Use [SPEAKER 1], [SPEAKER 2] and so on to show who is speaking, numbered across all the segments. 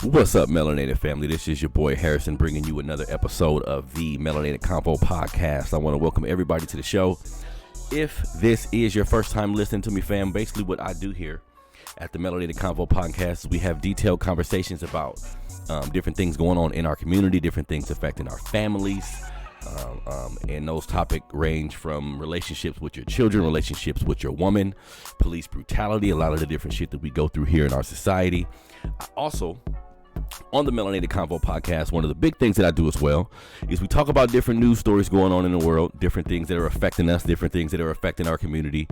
[SPEAKER 1] What's up, Melanated family? This is your boy Harrison bringing you another episode of the Melanated Convo podcast. I want to welcome everybody to the show. If this is your first time listening to me, fam, basically what I do here at the Melanated Convo podcast is we have detailed conversations about different things going on in our community, different things affecting our families, and those topics range from relationships with your children, relationships with your woman, police brutality, a lot of the different shit that we go through here in our society. I also, on the Melanated Convo podcast, one of the big things that I do as well is we talk about different news stories going on in the world, different things that are affecting us, different things that are affecting our community.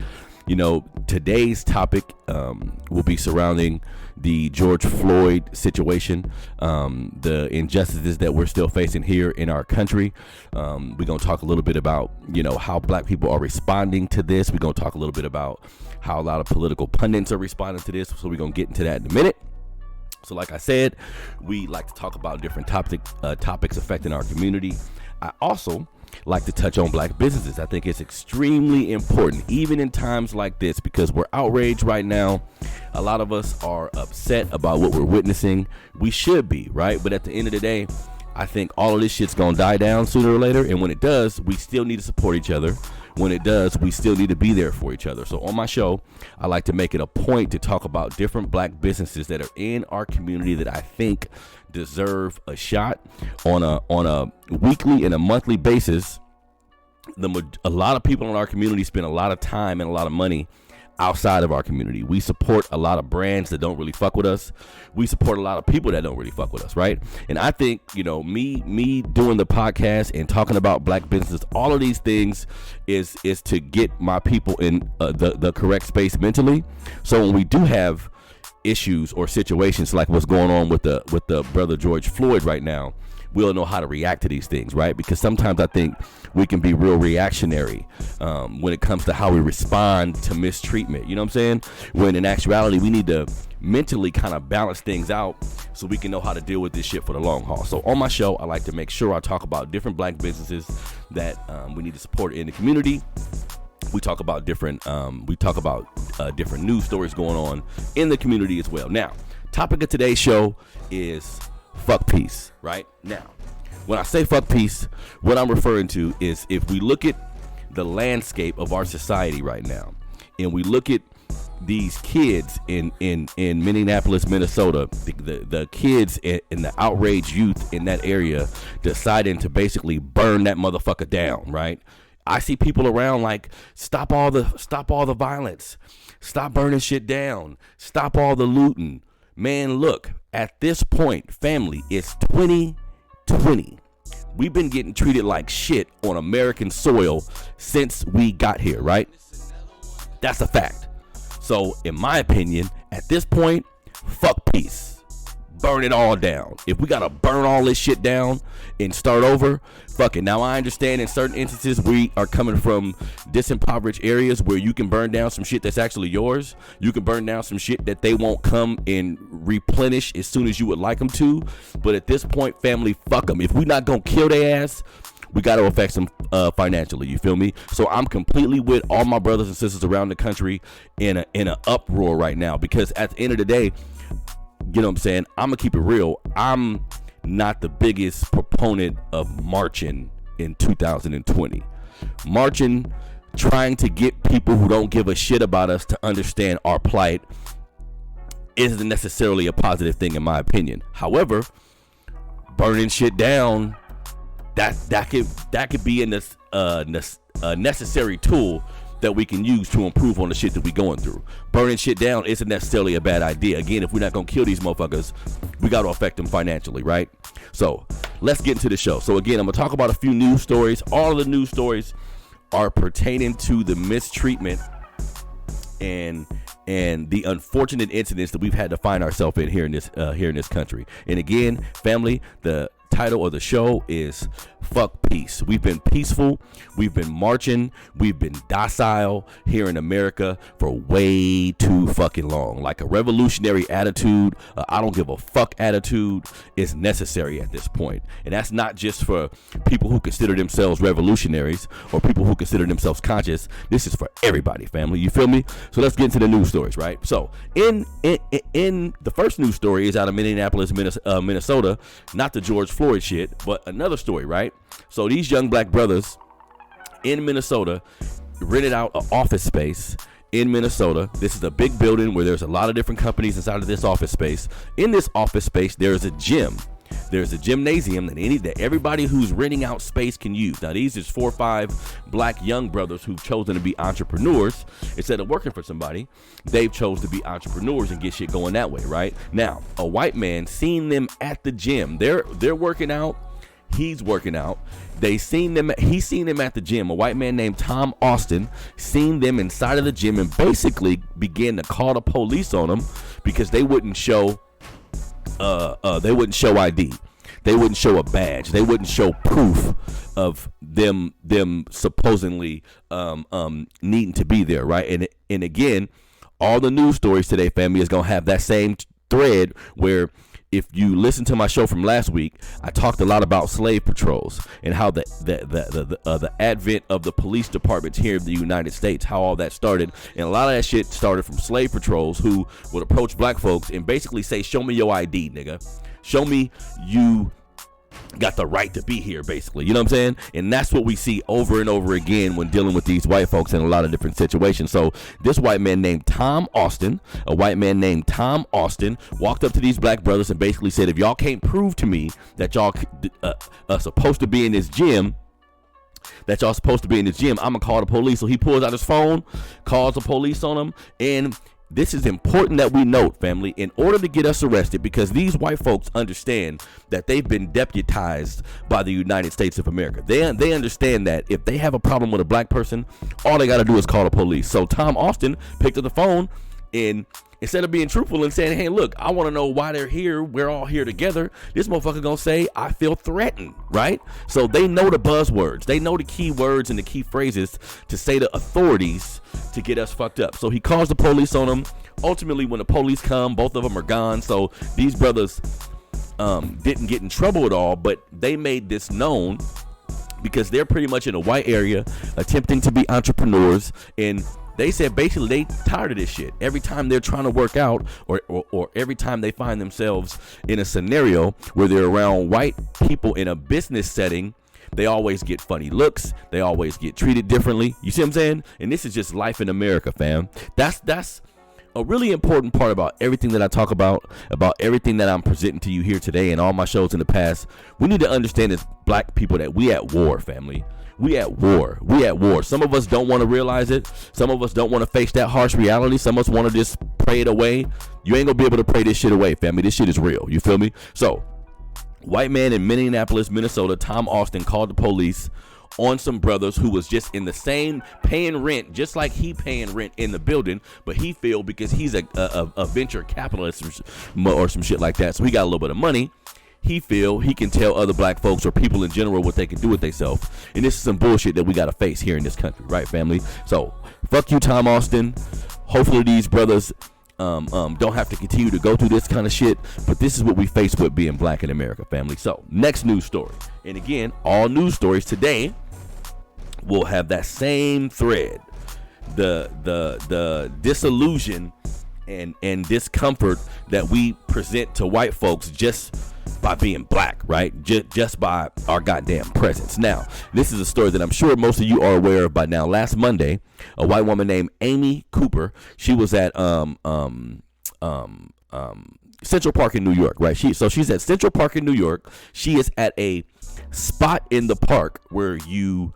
[SPEAKER 1] You know, today's topic will be surrounding the George Floyd situation, the injustices that we're still facing here in our country. We're going to talk a little bit about, you know, how black people are responding to this. We're going to talk a little bit about how a lot of political pundits are responding to this. So we're going to get into that in a minute. So like I said, we like to talk about different topics affecting our community. I also like to touch on black businesses. I think it's extremely important, even in times like this, because we're outraged right now. A lot of us are upset about what we're witnessing. We should be, right? But at the end of the day, I think all of this shit's gonna die down sooner or later. And when it does, we still need to support each other. When it does, we still need to be there for each other. So on my show, I like to make it a point to talk about different black businesses that are in our community that I think deserve a shot on a weekly and a monthly basis. A lot of people in our community spend a lot of time and a lot of money outside of our community. We support a lot of brands that don't really fuck with us. We support a lot of people that don't really fuck with us, right? And I think, you know, me doing the podcast and talking about black businesses, all of these things is to get my people in the correct space mentally. So when we do have issues or situations like what's going on with the brother George Floyd right now, we'll know how to react to these things, right? Because sometimes I think we can be real reactionary when it comes to how we respond to mistreatment. You know what I'm saying? When in actuality, we need to mentally kind of balance things out so we can know how to deal with this shit for the long haul. So on my show, I like to make sure I talk about different black businesses that we need to support in the community. We talk about different different news stories going on in the community as well. Now, topic of today's show is fuck peace, right? Now, when I say fuck peace, what I'm referring to is if we look at the landscape of our society right now, and we look at these kids in Minneapolis, Minnesota, the kids and the outraged youth in that area deciding to basically burn that motherfucker down, right? I see people around like, stop all the violence, stop burning shit down, stop all the looting. Man, look, at this point, family, it's 2020. We've been getting treated like shit on American soil since we got here, right? That's a fact. So, in my opinion, at this point, fuck peace. Burn it all down. If we gotta burn all this shit down and start over, fuck it. Now I understand in certain instances we are coming from disimpoverished areas where you can burn down some shit that's actually yours. You can burn down some shit that they won't come and replenish as soon as you would like them to. But at this point, family, fuck them. If we not gonna kill their ass, we got to affect them financially. You feel me? So I'm completely with all my brothers and sisters around the country in an uproar right now, because at the end of the day, you know what I'm saying? I'm going to keep it real. I'm not the biggest proponent of marching in 2020. Marching, trying to get people who don't give a shit about us to understand our plight isn't necessarily a positive thing in my opinion. However, burning shit down, that could be a necessary tool that we can use to improve on the shit that we going through. Burning shit down isn't necessarily a bad idea. Again, if we're not gonna kill these motherfuckers, we got to affect them financially, right? So let's get into the show. So again, I'm gonna talk about a few news stories. All of the news stories are pertaining to the mistreatment and the unfortunate incidents that we've had to find ourselves in here in this country. And again, family, the title of the show is Fuck Peace. We've been peaceful. We've been marching. We've been docile here in America for way too fucking long. Like a revolutionary attitude, I don't give a fuck attitude is necessary at this point. And that's not just for people who consider themselves revolutionaries or people who consider themselves conscious. This is for everybody, family. You feel me? So let's get into the news stories, right? So in the first news story is out of Minneapolis, Minnesota. Not the George Floyd shit, but another story, right? So these young black brothers in Minnesota rented out an office space in Minnesota. This is a big building where there's a lot of different companies inside of this office space. In this office space, there's a gym. There's a gymnasium that everybody who's renting out space can use. Now, these is 4 or 5 black young brothers who've chosen to be entrepreneurs. Instead of working for somebody, they've chose to be entrepreneurs and get shit going that way, right? Now, a white man seen them at the gym. They're working out. He's working out. He's seen them at the gym. A white man named Tom Austin seen them inside of the gym and basically began to call the police on them because they wouldn't show ID. They wouldn't show a badge. They wouldn't show proof of them supposedly needing to be there, right? And again, all the news stories today, family, is gonna have that same thread where, if you listen to my show from last week, I talked a lot about slave patrols and how the advent of the police departments here in the United States, how all that started. And a lot of that shit started from slave patrols who would approach black folks and basically say, show me your ID, nigga. Show me you got the right to be here, basically. You know what I'm saying? And that's what we see over and over again when dealing with these white folks in a lot of different situations. So this white man named Tom Austin, walked up to these black brothers and basically said, if y'all can't prove to me that y'all are supposed to be in this gym, I'm gonna call the police. So he pulls out his phone, calls the police on him, and this is important that we note, family, in order to get us arrested, because these white folks understand that they've been deputized by the United States of America. They understand that if they have a problem with a black person, all they got to do is call the police. So Tom Austin picked up the phone, and instead of being truthful and saying, hey, look, I want to know why they're here, we're all here together, this motherfucker gonna say, I feel threatened, right? So they know the buzzwords. They know the key words and the key phrases to say to authorities to get us fucked up. So he calls the police on them. Ultimately, when the police come, both of them are gone. So these brothers didn't get in trouble at all, but they made this known because they're pretty much in a white area attempting to be entrepreneurs, and they said basically they tired of this shit. Every time they're trying to work out or every time they find themselves in a scenario where they're around white people in a business setting, they always get funny looks. They always get treated differently. You see what I'm saying? And this is just life in America, fam. That's a really important part about everything that I talk about everything that I'm presenting to you here today and all my shows in the past. We need to understand as black people that we at war, family. We at war. Some of us don't want to realize it. Some of us don't want to face that harsh reality. Some of us want to just pray it away. You ain't gonna be able to pray this shit away, family. This shit is real. You feel me? So, white man in Minneapolis, Minnesota, Tom Austin, called the police on some brothers who was just in the same paying rent, just like he paying rent in the building, but he feel because he's a venture capitalist or some shit like that, so he got a little bit of money. He feel he can tell other black folks or people in general what they can do with themselves. And this is some bullshit that we got to face here in this country, right, family? So, fuck you, Tom Austin. Hopefully these brothers don't have to continue to go through this kind of shit, but this is what we face with being black in America, family. So, next news story. And again, all news stories today will have that same thread. The disillusion and discomfort that we present to white folks just by being black, right? Just by our goddamn presence. Now, this is a story that I'm sure most of you are aware of by now. Last Monday, a white woman named Amy Cooper, she was at Central Park in New York, right? She's at Central Park in New York. She is at a spot in the park where you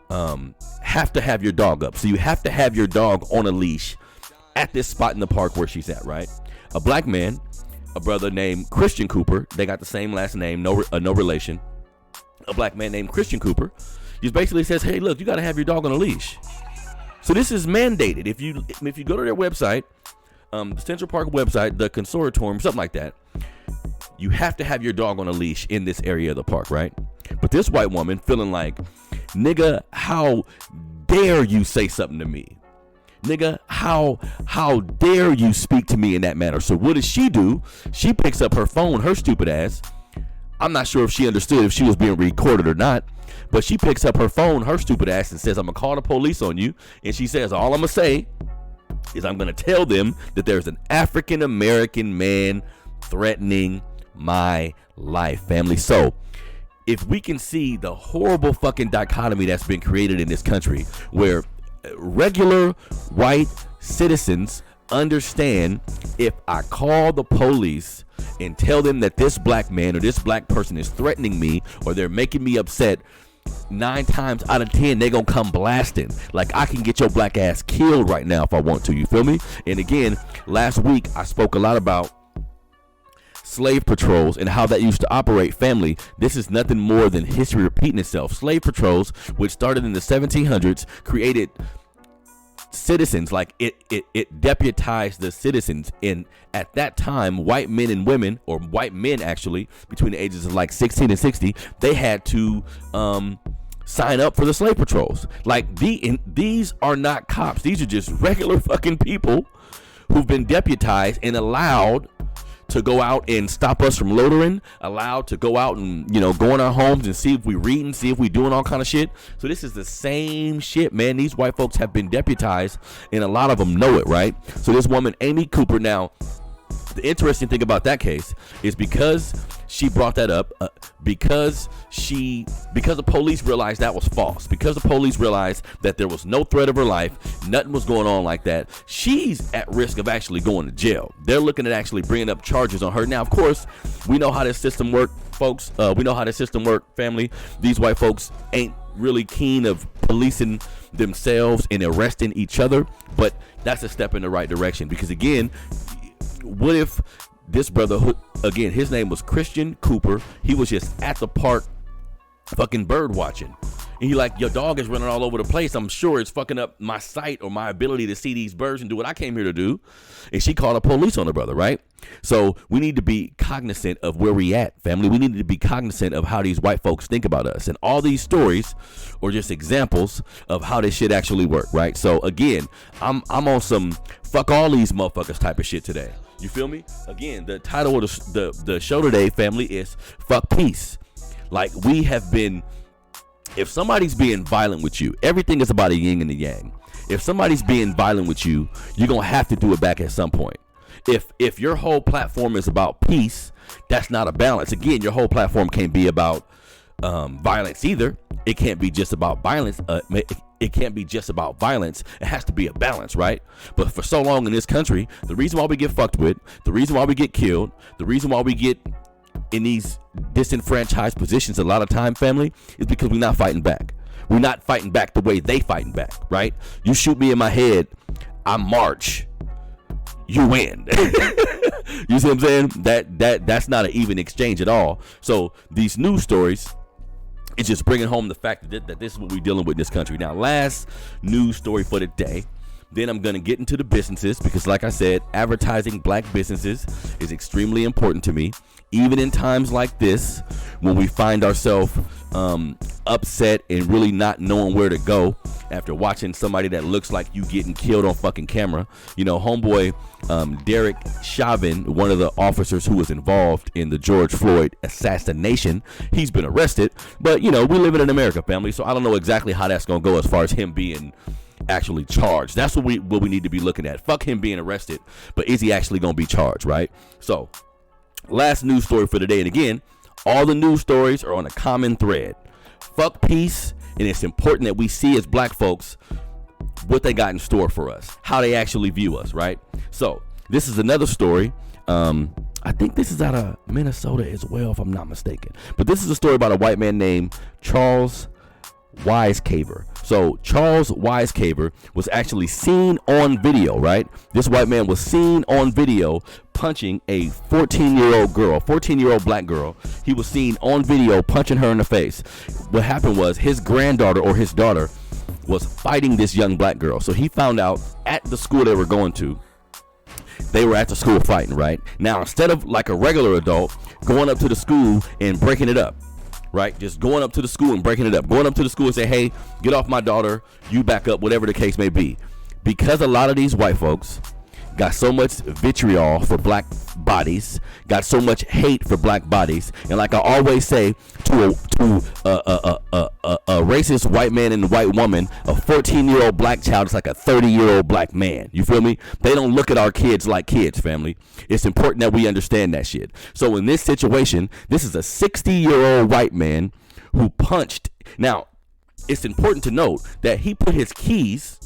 [SPEAKER 1] have to have your dog up. So you have to have your dog on a leash at this spot in the park where she's at, right? A black man, a brother named Christian Cooper, they got the same last name, no relation. A black man named Christian Cooper just basically says, hey, look, you got to have your dog on a leash. So this is mandated. If you go to their website, the Central Park website, the consortium, something like that, you have to have your dog on a leash in this area of the park, right? But this white woman feeling like, nigga, how dare you say something to me? Nigga, how dare you speak to me in that manner? So what does she do? She picks up her phone, her stupid ass. I'm not sure if she understood if she was being recorded or not, but she picks up her phone, her stupid ass, and says, I'm going to call the police on you. And she says, all I'm going to say is I'm going to tell them that there's an African-American man threatening my life, family. So if we can see the horrible fucking dichotomy that's been created in this country, where regular white citizens understand, if I call the police and tell them that this black man or this black person is threatening me or they're making me upset, 9 times out of 10 they're gonna come blasting. Like, I can get your black ass killed right now if I want to, you feel me? And again, last week I spoke a lot about slave patrols and how that used to operate. Family, this is nothing more than history repeating itself. Slave patrols, which started in the 1700s, created citizens, like it deputized the citizens. And at that time, white men and women, or white men actually, between the ages of like 16 and 60, they had to sign up for the slave patrols. Like, these are not cops. These are just regular fucking people who've been deputized and allowed to go out and stop us from loitering, allowed to go out and, go in our homes and see if we reading, see if we doing all kind of shit. So this is the same shit, man. These white folks have been deputized, and a lot of them know it, right? So this woman, Amy Cooper, now, the interesting thing about that case is because she brought that up, because the police realized that was false, because the police realized that there was no threat of her life, nothing was going on like that, she's at risk of actually going to jail. They're looking at actually bringing up charges on her. Now, of course, we know how this system works, folks. We know how this system works, family. These white folks ain't really keen of policing themselves and arresting each other, but that's a step in the right direction. Because again, what if this brother, again, his name was Christian Cooper, he was just at the park fucking bird watching, and he like, your dog is running all over the place, I'm sure it's fucking up my sight or my ability to see these birds and do what I came here to do. And she called the police on the brother, right? So we need to be cognizant of where we at, family. We need to be cognizant of how these white folks think about us, and all these stories are just examples of how this shit actually work, right? So again, I'm on some fuck all these motherfuckers type of shit today. You feel me? Again, the title of the show today, family, is Fuck Peace. Like, we have been, if somebody's being violent with you, everything is about a yin and a yang. If somebody's being violent with you, you're going to have to do it back at some point. If your whole platform is about peace, that's not a balance. Again, your whole platform can't be about violence either. It can't be just about violence. It can't be just about violence. It has to be a balance, right? But for so long in this country, the reason why we get fucked with, the reason why we get killed, the reason why we get in these disenfranchised positions a lot of time, family, is because we're not fighting back. We're not fighting back the way they fighting back, right? You shoot me in my head, I march, you win. You see what I'm saying? That's not an even exchange at all. So these news stories, it's just bringing home the fact that this is what we're dealing with in this country. Now, last news story for the day. Then I'm going to get into the businesses, because like I said, advertising black businesses is extremely important to me. Even in times like this, when we find ourselves upset and really not knowing where to go after watching somebody that looks like you getting killed on fucking camera. Homeboy Derek Chauvin, one of the officers who was involved in the George Floyd assassination, he's been arrested. But, we live in America, family, so I don't know exactly how that's going to go as far as him being actually charged. That's what we need to be looking at. Fuck him being arrested, but is he actually going to be charged, right? So, last news story for the day. And again, all the news stories are on a common thread. Fuck peace. And it's important that we see as black folks what they got in store for us, how they actually view us, right? So this is another story. I think this is out of Minnesota as well, if I'm not mistaken. But this is a story about a white man named Charles Wisecaver. So Charles Wisecaver was actually seen on video, right? This white man was seen on video punching a 14-year-old black girl. He was seen on video punching her in the face. What happened was his granddaughter or his daughter was fighting this young black girl. So he found out at the school they were going to they were at the school fighting, right? Now, instead of like a regular adult going up to the school and breaking it up, right? Just going up to the school and breaking it up. Going up to the school and say, hey, get off my daughter, you back up, whatever the case may be. Because a lot of these white folks got so much vitriol for black bodies, got so much hate for black bodies, and like I always say, to a racist white man and white woman, a 14-year-old black child is like a 30-year-old black man. You feel me? They don't look at our kids like kids, family. It's important that we understand that shit. So in this situation, this is a 60-year-old white man who punched. Now, it's important to note that he put his keys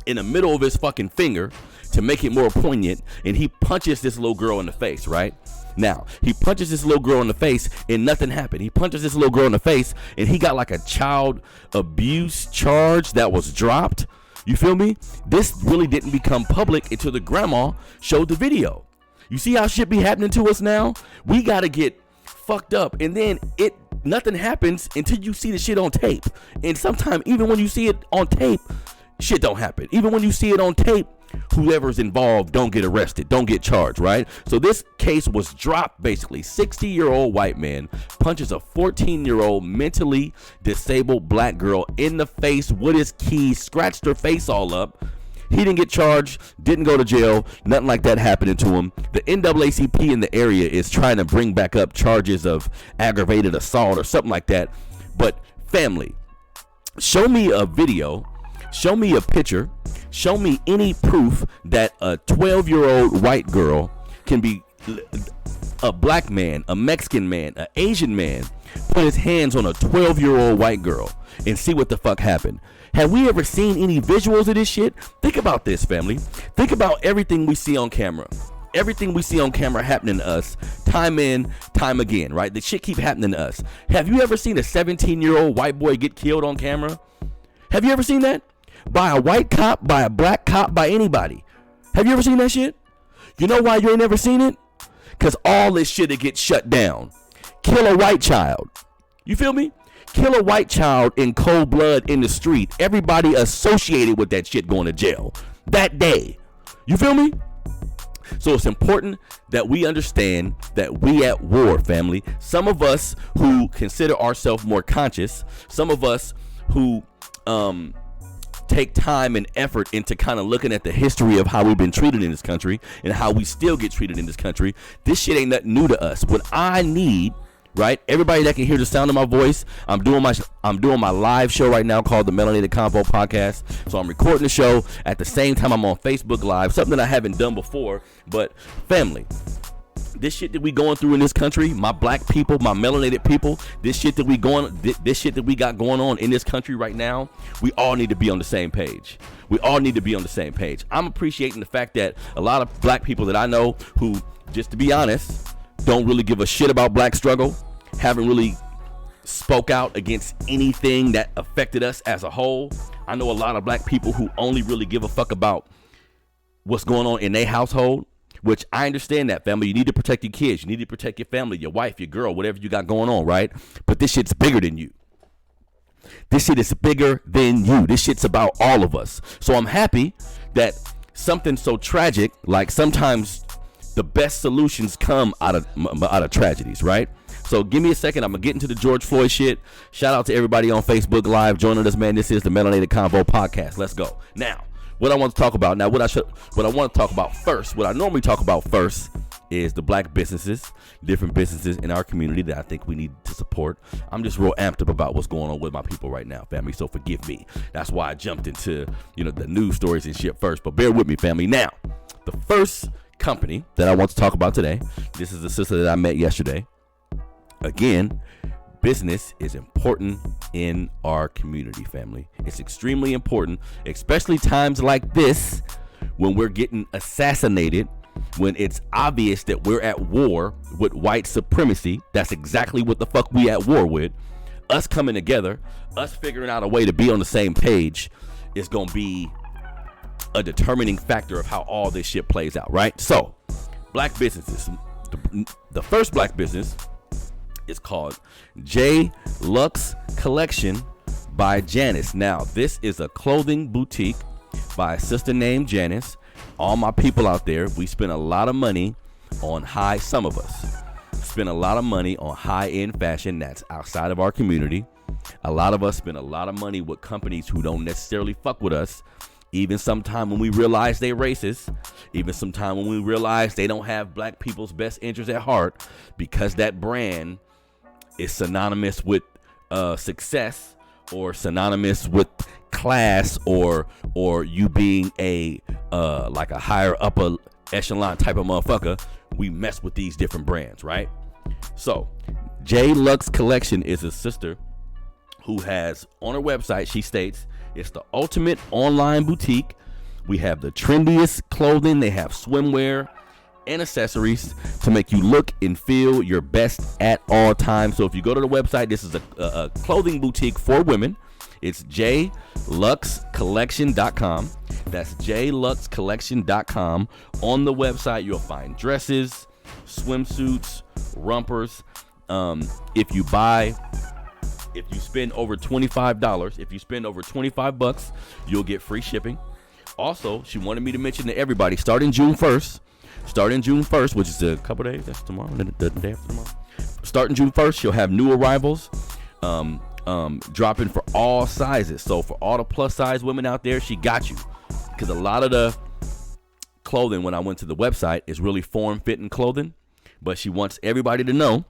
[SPEAKER 1] in the middle of his fucking finger to make it more poignant, and he punches this little girl in the face, right? Now, he punches this little girl in the face and nothing happened. He punches this little girl in the face and he got like a child abuse charge that was dropped. You feel me? This really didn't become public until the grandma showed the video. You see how shit be happening to us now? We gotta get fucked up, and then nothing happens until you see the shit on tape. And sometimes even when you see it on tape, shit don't happen. Even when you see it on tape, whoever's involved don't get arrested, don't get charged, right? So this case was dropped, basically. 60-year-old white man punches a 14-year-old mentally disabled black girl in the face with his keys, scratched her face all up. He didn't get charged, didn't go to jail, nothing like that happening to him. The NAACP in the area is trying to bring back up charges of aggravated assault or something like that. But family, show me a video, show me a picture, show me any proof that a 12-year-old white girl can be a black man, a Mexican man, an Asian man, put his hands on a 12-year-old white girl and see what the fuck happened. Have we ever seen any visuals of this shit? Think about this, family. Think about everything we see on camera. Everything we see on camera happening to us time in, time again, right? The shit keep happening to us. Have you ever seen a 17-year-old white boy get killed on camera? Have you ever seen that? By a white cop, by a black cop, by anybody. Have you ever seen that shit? You know why you ain't never seen it? Because all this shit, it gets shut down. Kill a white child. You feel me? Kill a white child in cold blood in the street. Everybody associated with that shit going to jail that day. You feel me? So it's important that we understand that we at war, family. Some of us who consider ourselves more conscious, some of us who take time and effort into kind of looking at the history of how we've been treated in this country and how we still get treated in this country. This shit ain't nothing new to us. What I need, right? Everybody that can hear the sound of my voice, I'm doing my live show right now called the Melanated Convo podcast. So I'm recording the show at the same time I'm on Facebook Live, something that I haven't done before. But family, this shit that we going through in this country, my black people, my melanated people, this shit that we got going on in this country right now, we all need to be on the same page. We all need to be on the same page. I'm appreciating the fact that a lot of black people that I know who, just to be honest, don't really give a shit about black struggle, haven't really spoke out against anything that affected us as a whole. I know a lot of black people who only really give a fuck about what's going on in their household, which I understand that, family. You need to protect your kids. You need to protect your family, your wife, your girl, whatever you got going on, right? But this shit's bigger than you. This shit is bigger than you. This shit's about all of us. So I'm happy that something so tragic, like sometimes the best solutions come out of tragedies, right? So give me a second. I'm going to get into the George Floyd shit. Shout out to everybody on Facebook Live joining us, man. This is the Melanated Convo podcast. Let's go. Now, what I want to talk about now, what I want to talk about first, what I normally talk about first is the black businesses, different businesses in our community that I think we need to support. I'm just real amped up about what's going on with my people right now, family. So forgive me. That's why I jumped into, the news stories and shit first. But bear with me, family. Now, the first company that I want to talk about today, this is the sister that I met yesterday. Again, business is important in our community, family. It's extremely important, especially times like this when we're getting assassinated, when it's obvious that we're at war with white supremacy. That's exactly what the fuck we at war with. Us coming together, us figuring out a way to be on the same page is going to be a determining factor of how all this shit plays out, right? So, black businesses. The first black business is called J Lux Collection by Janice. Now, this is a clothing boutique by a sister named Janice. all my people out there, we spend a lot of money on some of us spend a lot of money on high-end fashion that's outside of our community. A lot of us spend a lot of money with companies who don't necessarily fuck with us. Even sometime when we realize they're racist, even sometime when we realize they don't have black people's best interests at heart, because that brand is synonymous with success, or synonymous with class, or you being a like a higher upper echelon type of motherfucker. We mess with these different brands, right? So J Lux Collection is a sister who has on her website, she states, it's the ultimate online boutique. We have the trendiest clothing. They have swimwear and accessories to make you look and feel your best at all times. So if you go to the website, this is a clothing boutique for women. It's jluxcollection.com. That's jluxcollection.com. On the website, you'll find dresses, swimsuits, rompers. If you spend over $25, if you spend over $25, you'll get free shipping. Also, she wanted me to mention to everybody, starting June 1st, which is a couple days, that's tomorrow, the day after tomorrow. Starting June 1st, she'll have new arrivals dropping for all sizes. So for all the plus size women out there, she got you. Because a lot of the clothing, when I went to the website, is really form-fitting clothing. But she wants everybody to know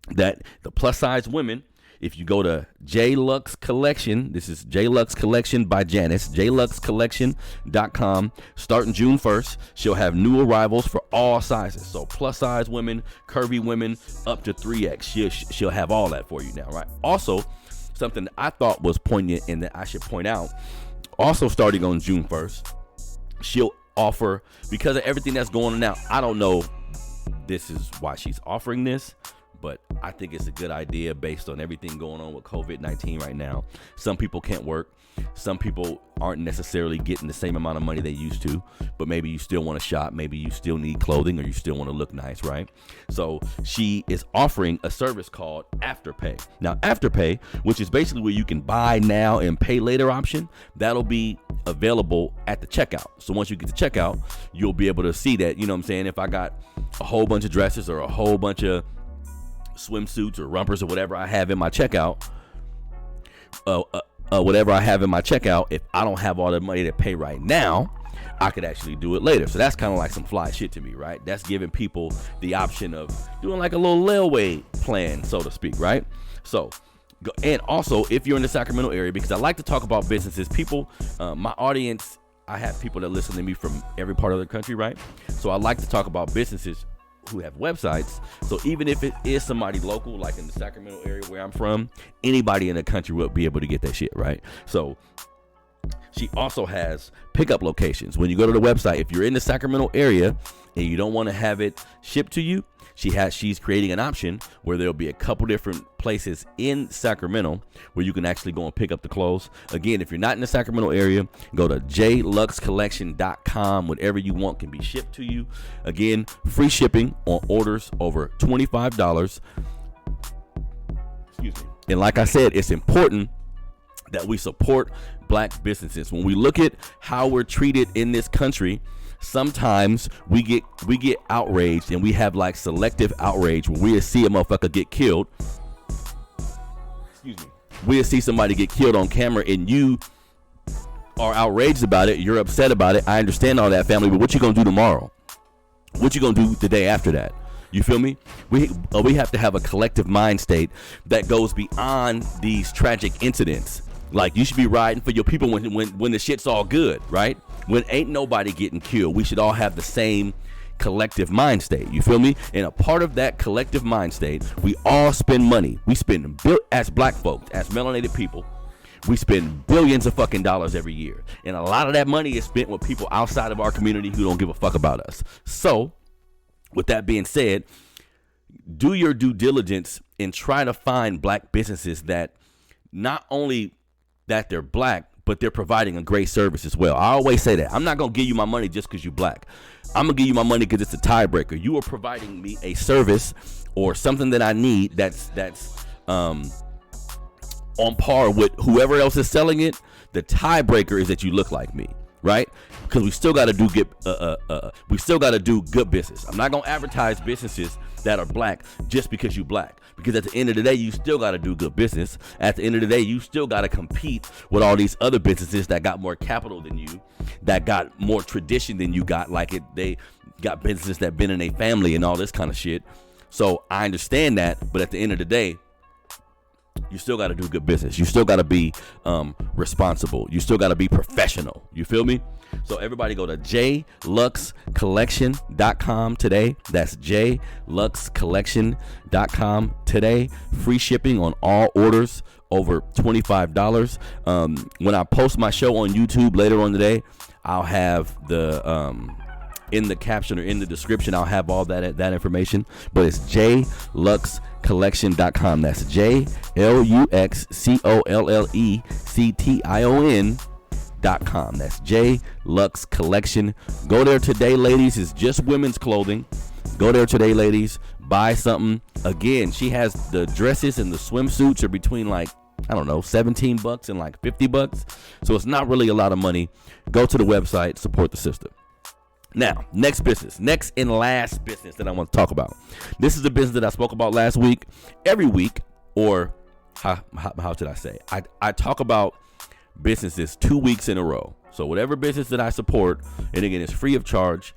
[SPEAKER 1] that the plus size women, if you go to J Lux Collection, this is J Lux Collection by Janice, jluxcollection.com, starting June 1st, she'll have new arrivals for all sizes. So plus size women, curvy women, up to 3X. She'll have all that for you now, right? Also, something that I thought was poignant and that I should point out, also starting on June 1st, she'll offer, because of everything that's going on now, I don't know this is why she's offering this, but I think it's a good idea based on everything going on with COVID-19 right now. Some people can't work. Some people aren't necessarily getting the same amount of money they used to, but maybe you still want to shop. Maybe you still need clothing, or you still want to look nice, right? So she is offering a service called Afterpay. Now, Afterpay, which is basically where you can buy now and pay later option, that'll be available at the checkout. So once you get to checkout, you'll be able to see that, you know what I'm saying? If I got a whole bunch of dresses or a whole bunch of swimsuits or rompers or whatever I have in my checkout, if I don't have all the money to pay right now, I could actually do it later. So that's kind of like some fly shit to me, right? That's giving people the option of doing like a little layaway plan, so to speak, right? So, and also if you're in the Sacramento area, because I like to talk about businesses, people, my audience, I have people that listen to me from every part of the country, right? So I like to talk about businesses who have websites. So even if it is somebody local, like in the Sacramento area where I'm from, anybody in the country will be able to get that shit, right? So she also has pickup locations. When you go to the website, if you're in the Sacramento area and you don't want to have it shipped to you, she's creating an option where there'll be a couple different places in Sacramento where you can actually go and pick up the clothes. Again, if you're not in the Sacramento area, go to jluxcollection.com. Whatever you want can be shipped to you. Again, free shipping on orders over $25. Excuse me. And like I said, it's important that we support black businesses. When we look at how we're treated in this country, sometimes we get outraged, and we have like selective outrage when we see a motherfucker get killed. Excuse me. We'll see somebody get killed on camera, and you are outraged about it. You're upset about it. I understand all that, family, but what you gonna do tomorrow? What you gonna do the day after that? You feel me? We have to have a collective mind state that goes beyond these tragic incidents. Like, you should be riding for your people when the shit's all good, right? When ain't nobody getting killed, we should all have the same collective mind state. You feel me? And a part of that collective mind state, we all spend money. We spend, as black folks, as melanated people, we spend billions of fucking dollars every year. And a lot of that money is spent with people outside of our community who don't give a fuck about us. So, with that being said, do your due diligence and try to find black businesses that not only that they're black, but they're providing a great service as well. I always say that. I'm not going to give you my money just because you're black. I'm going to give you my money because it's a tiebreaker. You are providing me a service or something that I need that's on par with whoever else is selling it. The tiebreaker is that you look like me. right? Because we still got to do good business. I'm not gonna advertise businesses that are black just because you black, because at the end of the day, you still got to do good business. At the end of the day, you still got to compete with all these other businesses that got more capital than you, that got more tradition than you got. They got businesses that been in a family and all this kind of shit. So I understand that, but at the end of the day, you still got to do good business. You still got to be responsible. You still got to be professional. You feel me? So everybody go to jluxcollection.com today. That's jluxcollection.com today. Free shipping on all orders over $25. When I post my show on YouTube later on today, I'll have the in the caption or in the description, I'll have all that information. But it's jluxcollection.com. That's jluxcollection.com. That's jluxcollection. Go there today, ladies. It's just women's clothing. Go there today, ladies. Buy something. Again, she has the dresses and the swimsuits are between like, I don't know, $17 and like $50. So it's not really a lot of money. Go to the website, support the sister. Now, next and last business that I want to talk about. This is the business that I spoke about last week. Every week, or how should I say? I talk about businesses 2 weeks in a row. So whatever business that I support, and again, it's free of charge,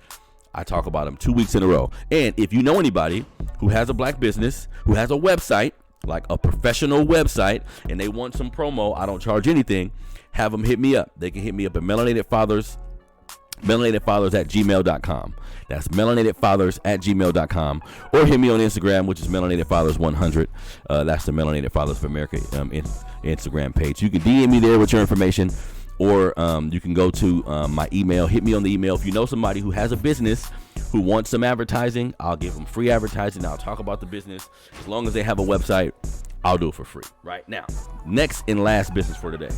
[SPEAKER 1] I talk about them 2 weeks in a row. And if you know anybody who has a black business, who has a website, like a professional website, and they want some promo, I don't charge anything, have them hit me up. They can hit me up at melanatedfathers@gmail.com. That's melanatedfathers@gmail.com, or hit me on Instagram, which is melanatedfathers100. That's the Melanated Fathers of America Instagram page. You can DM me there with your information, or you can go to my email. Hit me on the email. If you know somebody who has a business who wants some advertising, I'll give them free advertising. I'll talk about the business. As long as they have a website, I'll do it for free. Right now, next and last business for today.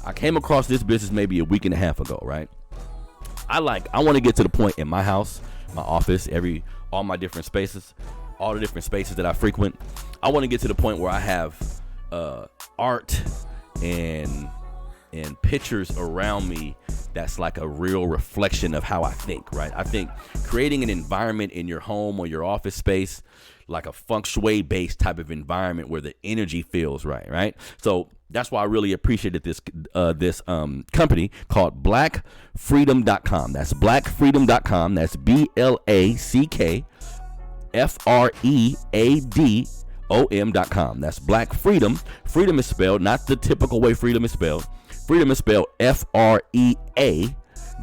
[SPEAKER 1] I came across this business maybe a week and a half ago, right? I want to get to the point in my house, my office, all my different spaces, all the different spaces that I frequent. I want to get to the point where I have art and pictures around me that's like a real reflection of how I think, right? I think creating an environment in your home or your office space, like a feng shui based type of environment where the energy feels right? So that's why I really appreciated this company called blackfreedom.com. That's blackfreedom.com. That's BLACKFREADOM.com. That's Black Freedom. Freedom is spelled not the typical way freedom is spelled. Freedom is spelled FREADOM.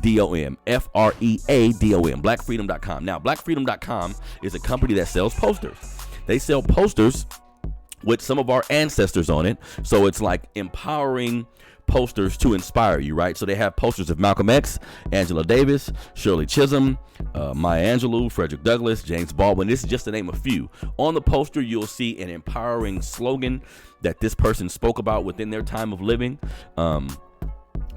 [SPEAKER 1] FREADOM. Blackfreedom.com. Now, blackfreedom.com is a company that sells posters. They sell posters with some of our ancestors on it. So it's like empowering posters to inspire you, right? So they have posters of Malcolm X, Angela Davis, Shirley Chisholm, Maya Angelou, Frederick Douglass, James Baldwin. This is just to name a few. On the poster, you'll see an empowering slogan that this person spoke about within their time of living.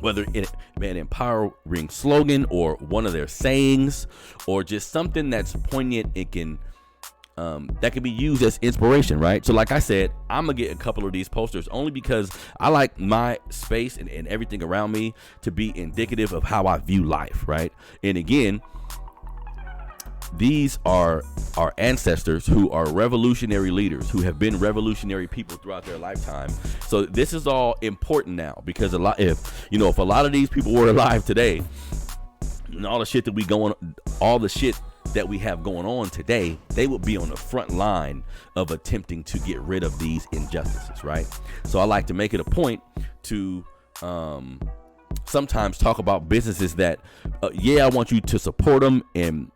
[SPEAKER 1] Whether it's an empowering slogan or one of their sayings or just something that's poignant, it can that can be used as inspiration, right? So like I said, I'm gonna get a couple of these posters only because I like my space and everything around me to be indicative of how I view life, right? And again, these are our ancestors who are revolutionary leaders, who have been revolutionary people throughout their lifetime. So this is all important now because if a lot of these people were alive today, and all the shit that we have going on today, they would be on the front line of attempting to get rid of these injustices, right? So I like to make it a point to sometimes talk about businesses that, I want you to support them and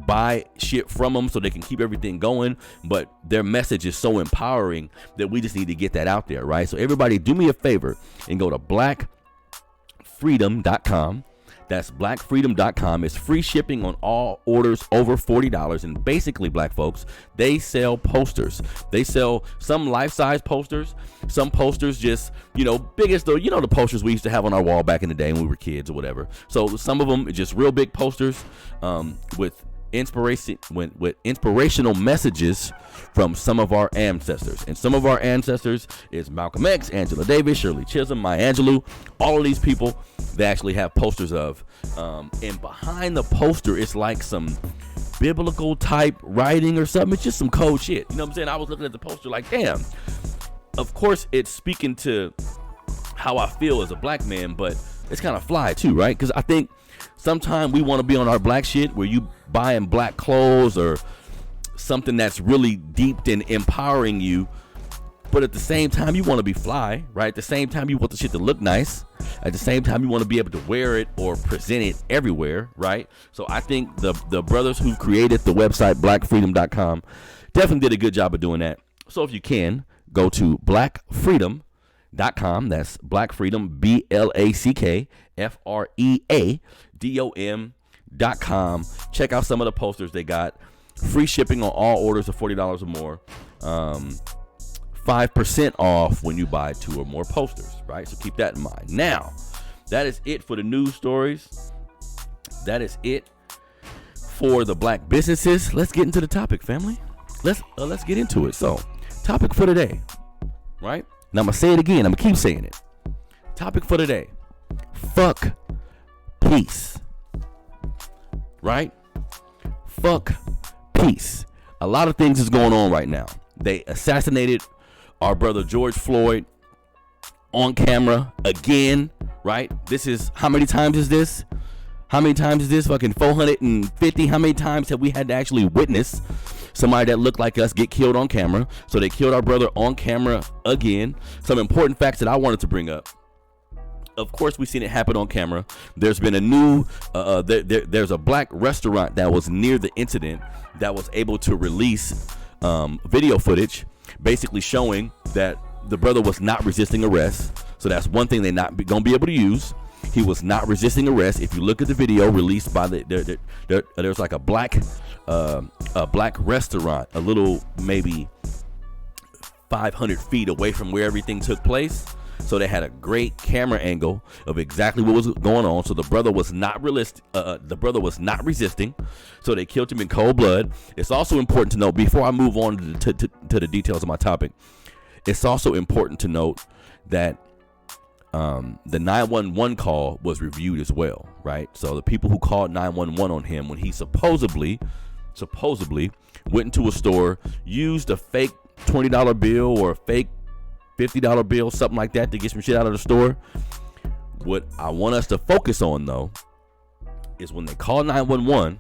[SPEAKER 1] buy shit from them so they can keep everything going, but their message is so empowering that we just need to get that out there, right? So everybody do me a favor and go to blackfreedom.com. That's blackfreedom.com. It's free shipping on all orders over $40. And basically, black folks, they sell posters. They sell some life-size posters, some posters just, big as the posters we used to have on our wall back in the day when we were kids or whatever. So some of them are just real big posters with inspirational messages from some of our ancestors. And some of our ancestors is Malcolm X, Angela Davis, Shirley Chisholm, Maya Angelou, all of these people they actually have posters of. And behind the poster, it's like some biblical type writing or something. It's just some cold shit. You know what I'm saying? I was looking at the poster like, damn. Of course, it's speaking to how I feel as a black man, but it's kind of fly too, right? Because I think sometimes we want to be on our black shit where you buying black clothes or something that's really deep in empowering you, but at the same time you want to be fly, right? At the same time you want the shit to look nice. At the same time you want to be able to wear it or present it everywhere, right? So I think the brothers who created the website blackfreedom.com definitely did a good job of doing that. So if you can, go to blackfreedom.com. That's Black Freedom, BLACKFREADOM.com. Check out some of the posters they got. Free shipping on all orders of $40 or more. 5% off when you buy 2 or more posters, right? So keep that in mind. Now, that is it for the news stories. That is it for the black businesses. Let's get into the topic, family. Let's get into it. So, topic for today, right? Now I'm gonna say it again. I'm gonna keep saying it. Topic for today: fuck peace. Right? Fuck peace. A lot of things is going on right now. They assassinated our brother George Floyd on camera again. Right? This is, how many times is this? How many times is this? Fucking 450. How many times have we had to actually witness somebody that looked like us get killed on camera? So they killed our brother on camera again. Some important facts that I wanted to bring up. Of course, we've seen it happen on camera. There's been a new, there's a black restaurant that was near the incident that was able to release video footage basically showing that the brother was not resisting arrest. So that's one thing they're not going to be able to use. He was not resisting arrest. If you look at the video released by there's like a black restaurant, a little maybe 500 feet away from where everything took place. So they had a great camera angle of exactly what was going on. So the brother was not resisting. So they killed him in cold blood. It's also important to note, before I move on to the details of my topic, it's also important to note that the 911 call was reviewed as well, right? So the people who called 911 on him when he supposedly went into a store, used a fake $20 bill or a fake $50 bill, something like that, to get some shit out of the store. What I want us to focus on, though, is when they called 911,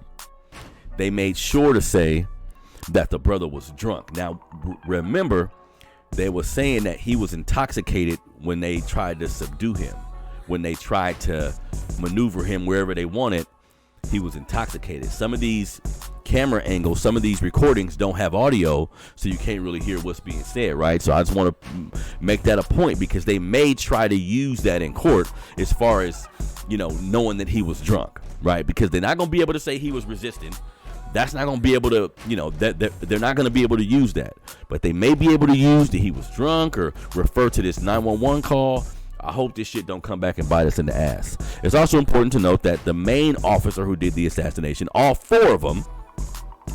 [SPEAKER 1] they made sure to say that the brother was drunk. Now, remember, they were saying that he was intoxicated when they tried to subdue him. When they tried to maneuver him wherever they wanted, he was intoxicated. Some of these camera angles, some of these recordings don't have audio, so you can't really hear what's being said, right? So I just want to make that a point, because they may try to use that in court as far as, knowing that he was drunk, right? Because they're not going to be able to say he was resisting. That's not going to be able to, they're not going to be able to use that. But they may be able to use that he was drunk or refer to this 911 call. I hope this shit don't come back and bite us in the ass. It's also important to note that the main officer who did the assassination, all 4 of them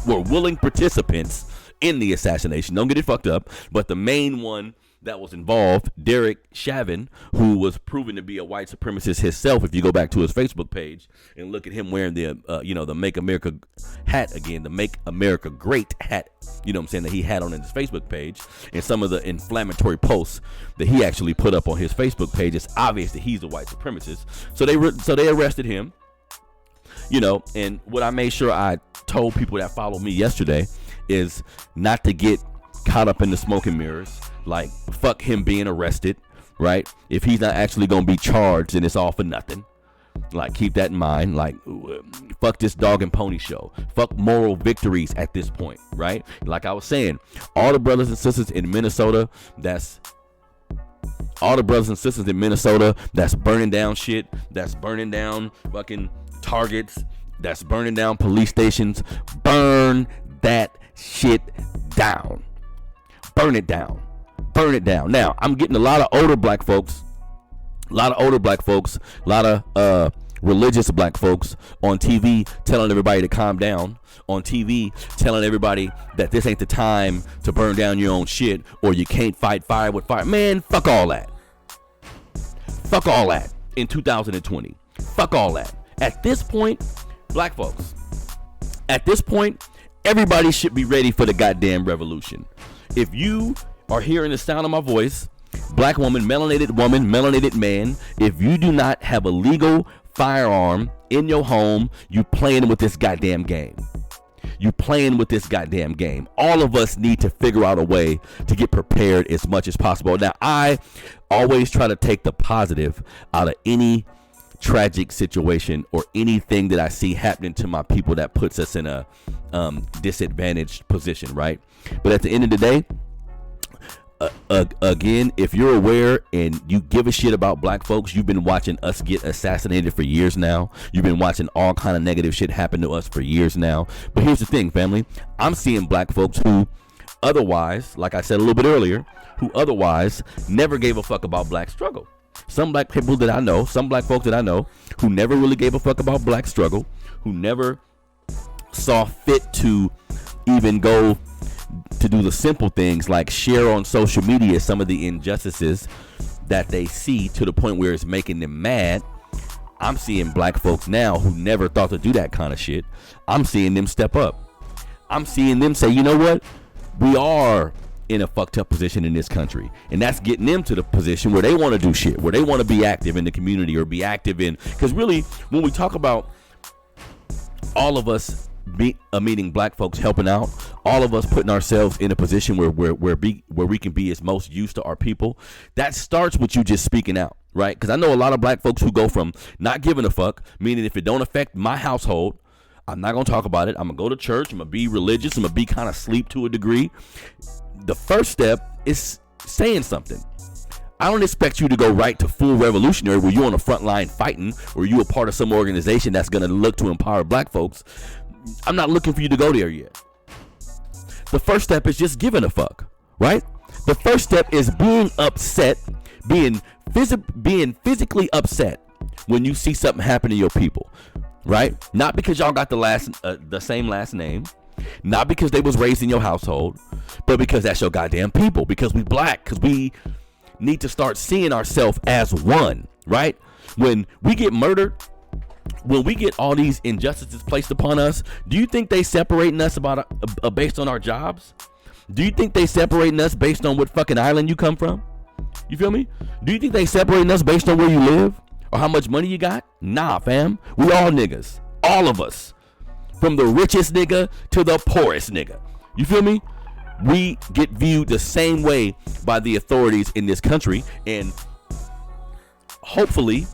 [SPEAKER 1] were willing participants in the assassination. Don't get it fucked up. But the main one that was involved, Derek Chauvin, who was proven to be a white supremacist himself, if you go back to his Facebook page and look at him wearing the Make America hat again, the Make America Great hat, that he had on his Facebook page, and some of the inflammatory posts that he actually put up on his Facebook page, it's obvious that he's a white supremacist. So they arrested him, and what I made sure I told people that followed me yesterday is not to get caught up in the smoke and mirrors. Like, fuck him being arrested, right? If he's not actually going to be charged, then it's all for nothing. Like, keep that in mind. Like, fuck this dog and pony show. Fuck moral victories at this point, right? Like I was saying, all the brothers and sisters in Minnesota that's burning down shit, that's burning down fucking Targets, that's burning down police stations, burn that shit down. Burn it down. Burn it down. Now, I'm getting a lot of older black folks, a lot of religious black folks on TV telling everybody to calm down, on TV telling everybody that this ain't the time to burn down your own shit, or you can't fight fire with fire. Man, fuck all that. Fuck all that in 2020. Fuck all that. At this point, black folks, at this point, everybody should be ready for the goddamn revolution. If you are hearing the sound of my voice, black woman, melanated man, if you do not have a legal firearm in your home, you playing with this goddamn game. You playing with this goddamn game. All of us need to figure out a way to get prepared as much as possible. Now, I always try to take the positive out of any tragic situation or anything that I see happening to my people that puts us in a disadvantaged position, right? But at the end of the day, again, if you're aware and you give a shit about black folks, you've been watching us get assassinated for years now. You've been watching all kind of negative shit happen to us for years now. But here's the thing, family. I'm seeing black folks who otherwise, like I said a little bit earlier, who otherwise never gave a fuck about black struggle. Some black people that I know, some black folks that I know who never really gave a fuck about black struggle, who never saw fit to even go to do the simple things like share on social media some of the injustices that they see to the point where it's making them mad. I'm seeing black folks now who never thought to do that kind of shit. I'm seeing them step up. I'm seeing them say, you know what? We are in a fucked up position in this country. And that's getting them to the position where they want to do shit, where they want to be active in the community or be active in. Because really, when we talk about all of us meaning black folks helping out, all of us putting ourselves in a position where we can be as most used to our people, that starts with you just speaking out, right? Because I know a lot of black folks who go from not giving a fuck, meaning if it don't affect my household, I'm not going to talk about it. I'm going to go to church. I'm going to be religious. I'm going to be kind of sleep to a degree. The first step is saying something. I don't expect you to go right to full revolutionary where you're on the front line fighting or you a part of some organization that's going to look to empower black folks. I'm not looking for you to go there yet. The first step is just giving a fuck, right? The first step is being upset, being physically upset when you see something happen to your people, right? Not because y'all got the same last name, not because they was raised in your household, but because that's your goddamn people, because we black, because we need to start seeing ourselves as one, right? When we get murdered, when we get all these injustices placed upon us, do you think they separating us based on our jobs? Do you think they separating us based on what fucking island you come from? You feel me? Do you think they separating us based on where you live or how much money you got? Nah, fam. We all niggas. All of us. From the richest nigga to the poorest nigga. You feel me? We get viewed the same way by the authorities in this country. And hopefully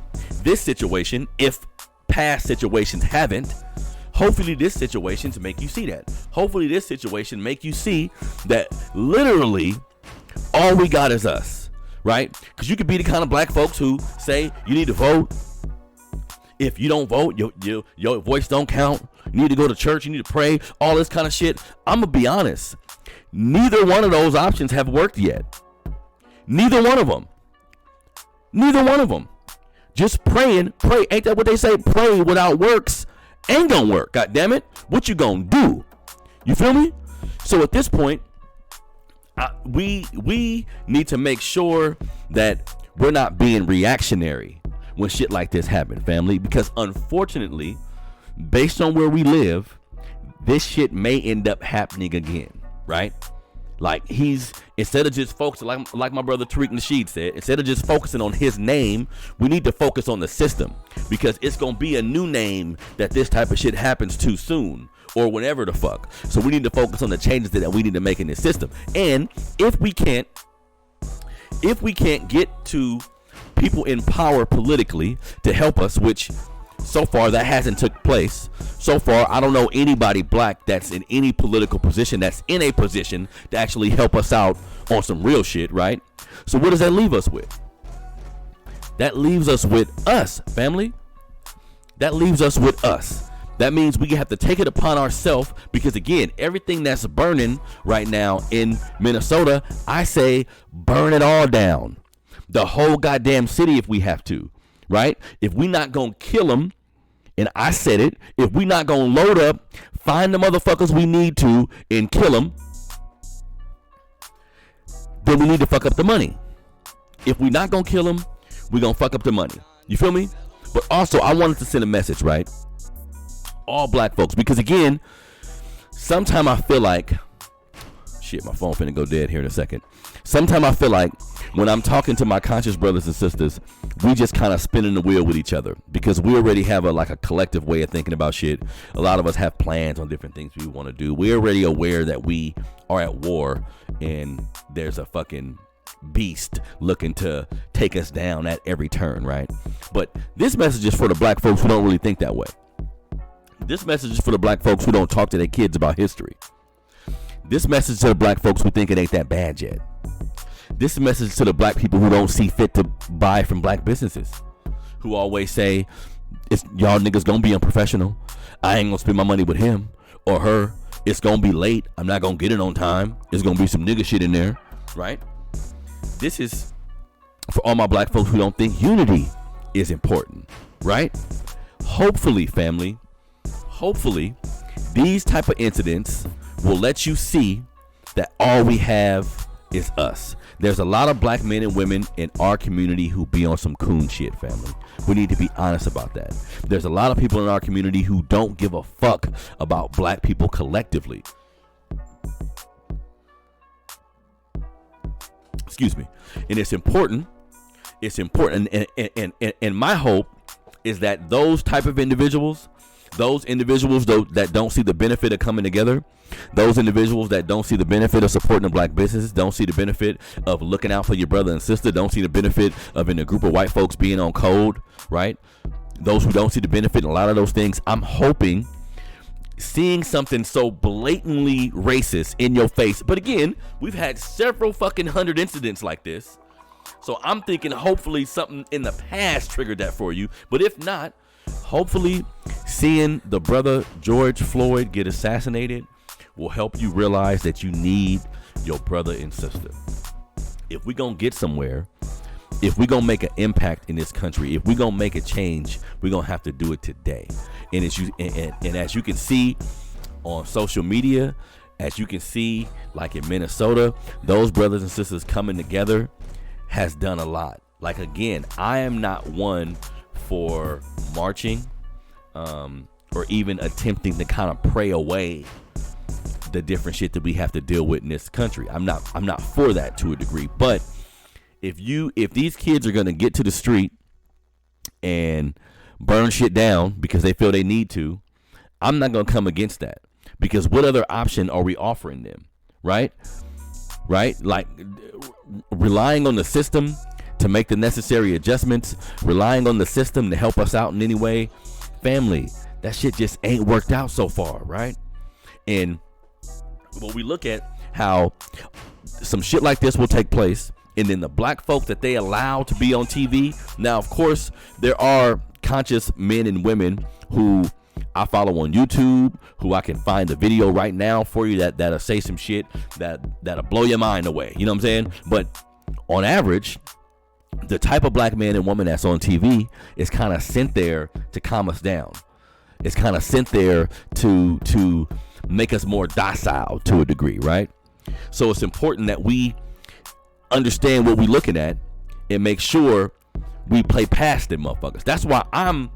[SPEAKER 1] this situation, if past situations haven't, hopefully this situation to make you see that. Hopefully this situation make you see that literally all we got is us, right? Because you could be the kind of black folks who say you need to vote. If you don't vote, your voice don't count. You need to go to church. You need to pray. All this kind of shit. I'm going to be honest. Neither one of those options have worked yet. Neither one of them. Neither one of them. Just pray. Ain't that what they say? Pray without works ain't gonna work. God damn it. What you gonna do? You feel me? So at this point, we need to make sure that we're not being reactionary when shit like this happen, family. Because unfortunately, based on where we live, this shit may end up happening again, right? Like instead of just focusing, like my brother Tariq Nasheed said, instead of just focusing on his name, we need to focus on the system, because it's going to be a new name that this type of shit happens to soon or whenever the fuck. So we need to focus on the changes that we need to make in this system. And if we can't get to people in power politically to help us, which so far that hasn't took place. So far, I don't know anybody black that's in any political position that's in a position to actually help us out on some real shit, right? So what does that leave us with? That leaves us with us, family. That leaves us with us. That means we have to take it upon ourselves, because again, everything that's burning right now in Minnesota, I say burn it all down. The whole goddamn city if we have to. Right? If we not gonna kill them And I said it, if we not gonna load up, find the motherfuckers we need to and kill them, then we need to fuck up the money. If we not gonna kill them, we gonna fuck up the money. You feel me? But also, I wanted to send a message, right? All black folks, because again, sometimes I feel like, shit, my phone finna go dead here in a second. Sometimes I feel like when I'm talking to my conscious brothers and sisters, we just kind of spinning the wheel with each other because we already have a collective way of thinking about shit. A lot of us have plans on different things we want to do. We're already aware that we are at war and there's a fucking beast looking to take us down at every turn, right? But this message is for the black folks who don't really think that way. This message is for the black folks who don't talk to their kids about history. This message to the black folks who think it ain't that bad yet. This message to the black people who don't see fit to buy from black businesses, who always say, "It's y'all niggas gonna be unprofessional. I ain't gonna spend my money with him or her. It's gonna be late. I'm not gonna get it on time. There's gonna be some nigga shit in there," right? This is for all my black folks who don't think unity is important, right? Hopefully, family, hopefully, these type of incidents will let you see that all we have is us. There's a lot of black men and women in our community who be on some coon shit, family. We need to be honest about that. There's a lot of people in our community who don't give a fuck about black people collectively. Excuse me. And it's important. It's important. And my hope is that those type of individuals, those individuals that don't see the benefit of coming together, those individuals that don't see the benefit of supporting the black businesses, don't see the benefit of looking out for your brother and sister, don't see the benefit of in a group of white folks being on code, right? Those who don't see the benefit in a lot of those things, I'm hoping seeing something so blatantly racist in your face. But again, we've had several fucking 100 incidents like this. So I'm thinking hopefully something in the past triggered that for you. But if not, hopefully seeing the brother George Floyd get assassinated will help you realize that you need your brother and sister. If we gonna get somewhere, if we gonna make an impact in this country, if we gonna make a change, we gonna have to do it today. And as you can see on social media, as you can see like in Minnesota, those brothers and sisters coming together has done a lot. Like again, I am not one for marching or even attempting to kind of pray away the different shit that we have to deal with in this country. I'm not for that to a degree. But if these kids are gonna get to the street and burn shit down because they feel they need to, I'm not gonna come against that. Because what other option are we offering them? Right? Like relying on the system to make the necessary adjustments, relying on the system to help us out in any way. Family, that shit just ain't worked out so far, right? And when we look at how some shit like this will take place, and then the black folk that they allow to be on TV. Now, of course, there are conscious men and women who I follow on YouTube, who I can find a video right now for you that'll say some shit that'll blow your mind away. You know what I'm saying? But on average, the type of black man and woman that's on TV is kind of sent there to calm us down. It's kind of sent there to make us more docile to a degree, right? So it's important that we understand what we're looking at and make sure we play past them motherfuckers. That's why I'm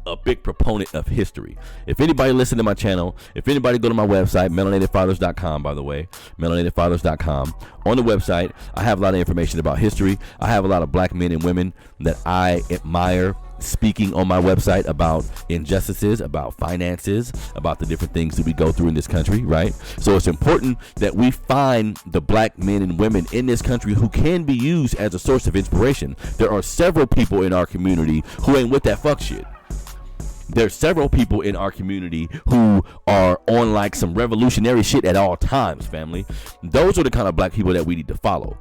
[SPEAKER 1] a big proponent of history. If anybody listen to my channel, if anybody go to my website, melanatedfathers.com, by the way, melanatedfathers.com. On the website, I have a lot of information about history. I have a lot of black men and women that I admire speaking on my website about injustices, about finances, about the different things that we go through in this country, right? So it's important that we find the black men and women in this country who can be used as a source of inspiration. There are several people in our community who ain't with that fuck shit. There's several people in our community who are on like some revolutionary shit at all times, family. Those are the kind of black people that we need to follow.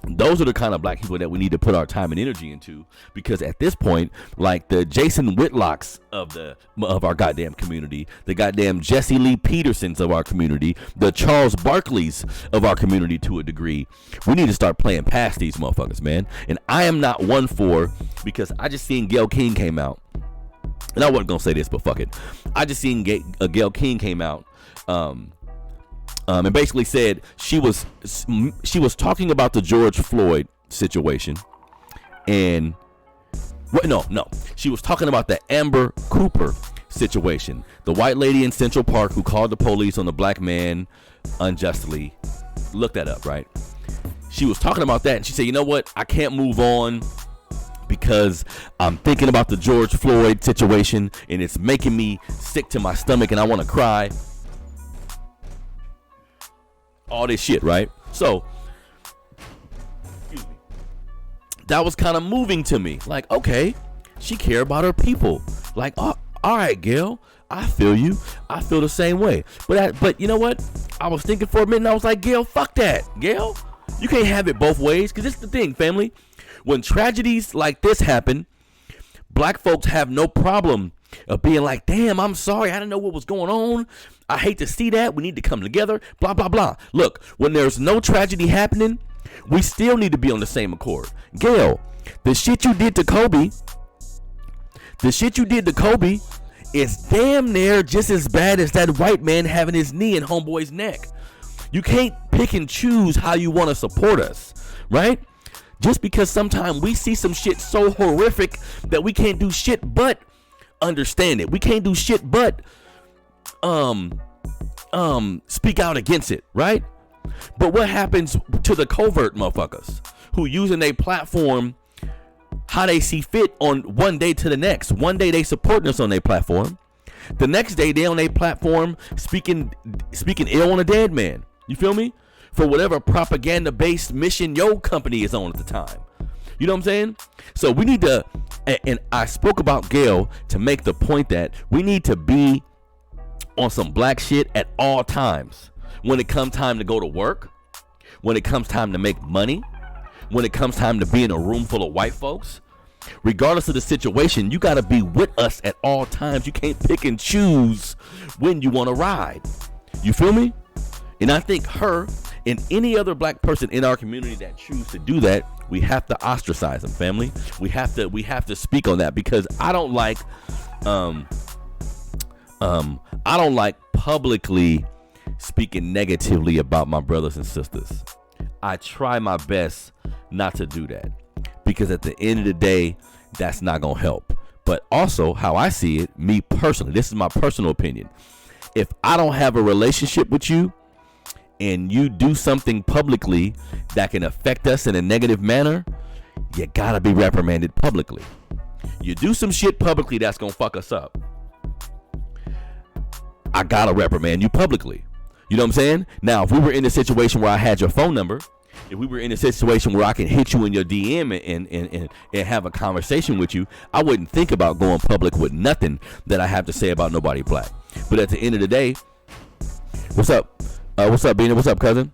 [SPEAKER 1] Those are the kind of black people that we need to put our time and energy into, because at this point, like the Jason Whitlocks of our goddamn community, the goddamn Jesse Lee Petersons of our community, the Charles Barkleys of our community to a degree, we need to start playing past these motherfuckers, man. And I am not one for, because I just seen Gayle King came out and I wasn't gonna say this, but fuck it. I just seen Gayle King came out, and basically said she was talking about the George Floyd situation, and she was talking about the Amber Cooper situation, the white lady in Central Park who called the police on the black man unjustly. Look that up, right? She was talking about that, and she said, you know what, I can't move on because I'm thinking about the George Floyd situation and it's making me sick to my stomach and I want to cry. All this shit, right? So excuse me, that was kind of moving to me. Like, okay, she care about her people. Like, all right, Gayle, I feel you. I feel the same way. But you know what? I was thinking for a minute and I was like, Gayle, fuck that. Gayle, you can't have it both ways. Because this is the thing, family. When tragedies like this happen, black folks have no problem of being like, damn, I'm sorry. I didn't know what was going on. I hate to see that. We need to come together. Blah, blah, blah. Look, when there's no tragedy happening, we still need to be on the same accord. Gayle, the shit you did to Kobe is damn near just as bad as that white man having his knee in homeboy's neck. You can't pick and choose how you want to support us, right? Just because sometimes we see some shit so horrific that we can't do shit but understand it. We can't do shit but speak out against it, right? But what happens to the covert motherfuckers who using their platform how they see fit on one day to the next? One day they supporting us on their platform. The next day they on their platform speaking ill on a dead man. You feel me? For whatever propaganda-based mission your company is on at the time. You know what I'm saying? So we need to, and I spoke about Gayle to make the point that we need to be on some black shit at all times. When it comes time to go to work, when it comes time to make money, when it comes time to be in a room full of white folks, regardless of the situation, you got to be with us at all times. You can't pick and choose when you want to ride. You feel me? And I think her and any other black person in our community that choose to do that, we have to ostracize them, family. We have to speak on that, because I don't like publicly speaking negatively about my brothers and sisters. I try my best not to do that, because at the end of the day, that's not gonna help. But also, how I see it, me personally, this is my personal opinion. If I don't have a relationship with you and you do something publicly that can affect us in a negative manner, you gotta be reprimanded publicly. You do some shit publicly that's gonna fuck us up, I gotta reprimand you publicly. You know what I'm saying? Now, if we were in a situation where I had your phone number, if we were in a situation where I can hit you in your DM and have a conversation with you, I wouldn't think about going public with nothing that I have to say about nobody black. But at the end of the day, what's up? What's up, Beanie? What's up, cousin?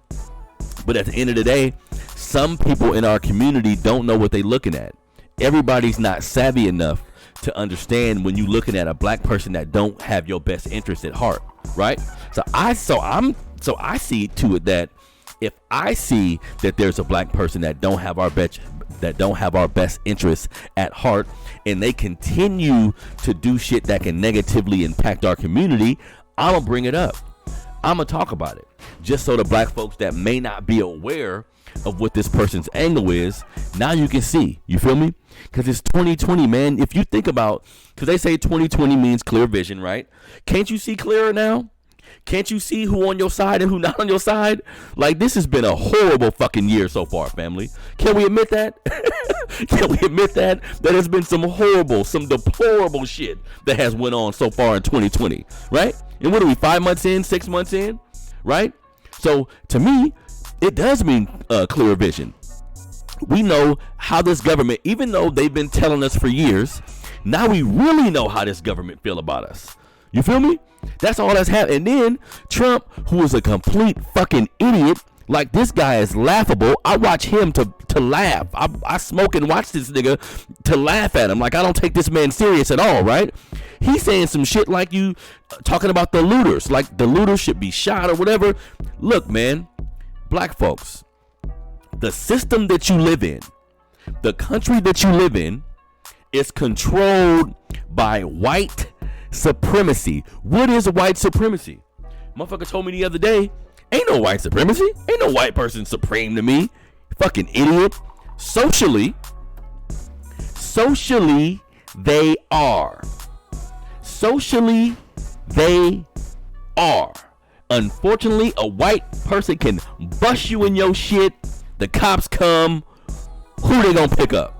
[SPEAKER 1] But at the end of the day, some people in our community don't know what they're looking at. Everybody's not savvy enough to understand when you're looking at a black person that don't have your best interest at heart, right? So I see to it that if I see that there's a black person that don't have our best interests at heart, and they continue to do shit that can negatively impact our community, I'm gonna bring it up. I'm gonna talk about it, just so the black folks that may not be aware of what this person's angle is, now you can see. You feel me? Because it's 2020, man. If you think about, because they say 2020 means clear vision, right? Can't you see clearer now? Can't you see who on your side and who not on your side? Like, this has been a horrible fucking year so far, family. Can we admit that? Can we admit that? That has been some horrible, some deplorable shit that has went on so far in 2020, right? And what are we, 5 months in, 6 months in, right? So, to me, it does mean clear vision. We know how this government, even though they've been telling us for years, now we really know how this government feel about us. You feel me? That's all that's happening. And then Trump, who is a complete fucking idiot, like, this guy is laughable. I watch him to laugh. I smoke and watch this nigga to laugh at him. Like, I don't take this man serious at all, right? He's saying some shit like you talking about the looters, like the looters should be shot or whatever. Look, man, black folks, the system that you live in, the country that you live in, It's controlled by white supremacy. What is white supremacy? Motherfucker told me the other day, ain't no white supremacy. Ain't no white person supreme to me. Fucking idiot. Socially, they are. Socially, they are. Unfortunately, a white person can bust you in your shit. The cops come. Who they gonna pick up?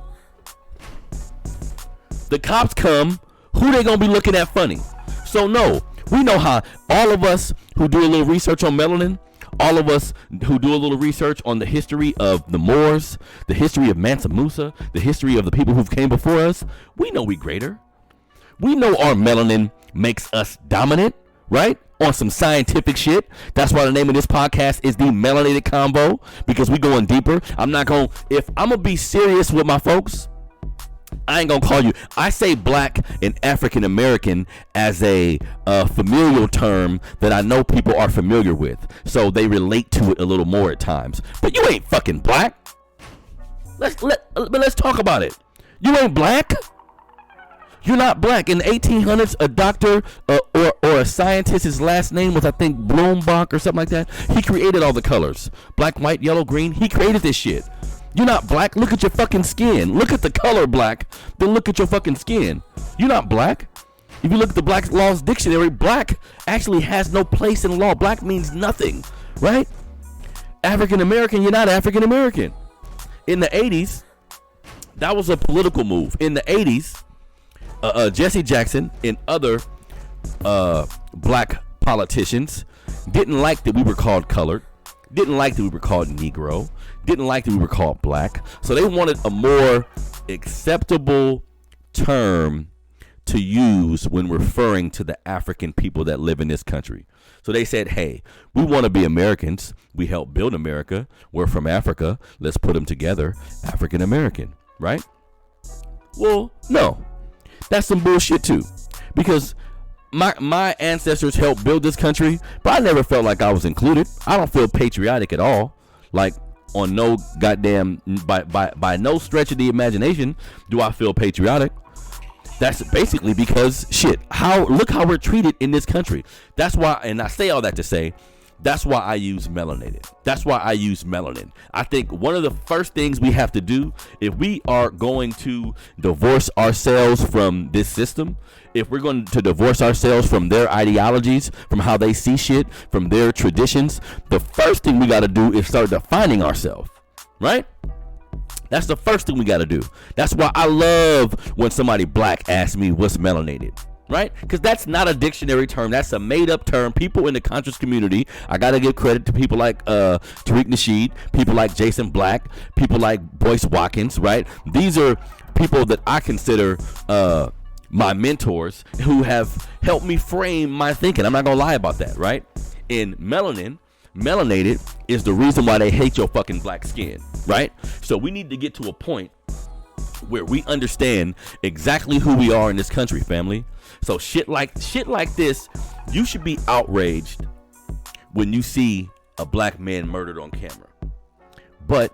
[SPEAKER 1] The cops come. Who they gonna be looking at funny? So no, we know how all of us who do a little research on melanin, all of us who do a little research on the history of the Moors, the history of Mansa Musa, the history of the people who came before us, we know we greater. We know our melanin makes us dominant, right? On some scientific shit. That's why the name of this podcast is the Melanated Convo, because we going deeper. If I'm gonna be serious with my folks, I ain't gonna call you. I say black and African American as a familial term that I know people are familiar with, so they relate to it a little more at times. But you ain't fucking black. Let's talk about it. You ain't black. You're not black. In the 1800s, a doctor or a scientist, his last name was, I think, Blombach or something like that. He created all the colors. Black, white, yellow, green. He created this shit. You're not black. Look at your fucking skin. Look at the color black. Then look at your fucking skin. You're not black. If you look at the Black Laws Dictionary, black actually has no place in law. Black means nothing, right? African American, you're not African American. In the 80s, that was a political move. In the 80s, Jesse Jackson and other black politicians didn't like that we were called colored, didn't like that we were called Negro, didn't like that we were called black. So they wanted a more acceptable term to use when referring to the African people that live in this country. So they said, hey, we want to be Americans. We help build America. We're from Africa. Let's put them together. African American, right? Well, no. That's some bullshit too, because my ancestors helped build this country, but I never felt like I was included. I don't feel patriotic at all. Like, on no goddamn, by no stretch of the imagination do I feel patriotic. That's basically because look how we're treated in this country. That's why, and I say all that to say, that's why I use melanated. That's why I use melanin. I think one of the first things we have to do, if we are going to divorce ourselves from this system, if we're going to divorce ourselves from their ideologies, from how they see shit, from their traditions, the first thing we got to do is start defining ourselves, right? That's the first thing we got to do. That's why I love when somebody black asks me what's melanated. Right? Because that's not a dictionary term. That's a made-up term. People in the conscious community, I got to give credit to people like Tariq Nasheed, people like Jason Black, people like Boyce Watkins, right? These are people that I consider my mentors who have helped me frame my thinking. I'm not going to lie about that, right? In melanated is the reason why they hate your fucking black skin, right? So we need to get to a point where we understand exactly who we are in this country, family. So shit like this, you should be outraged when you see a black man murdered on camera. But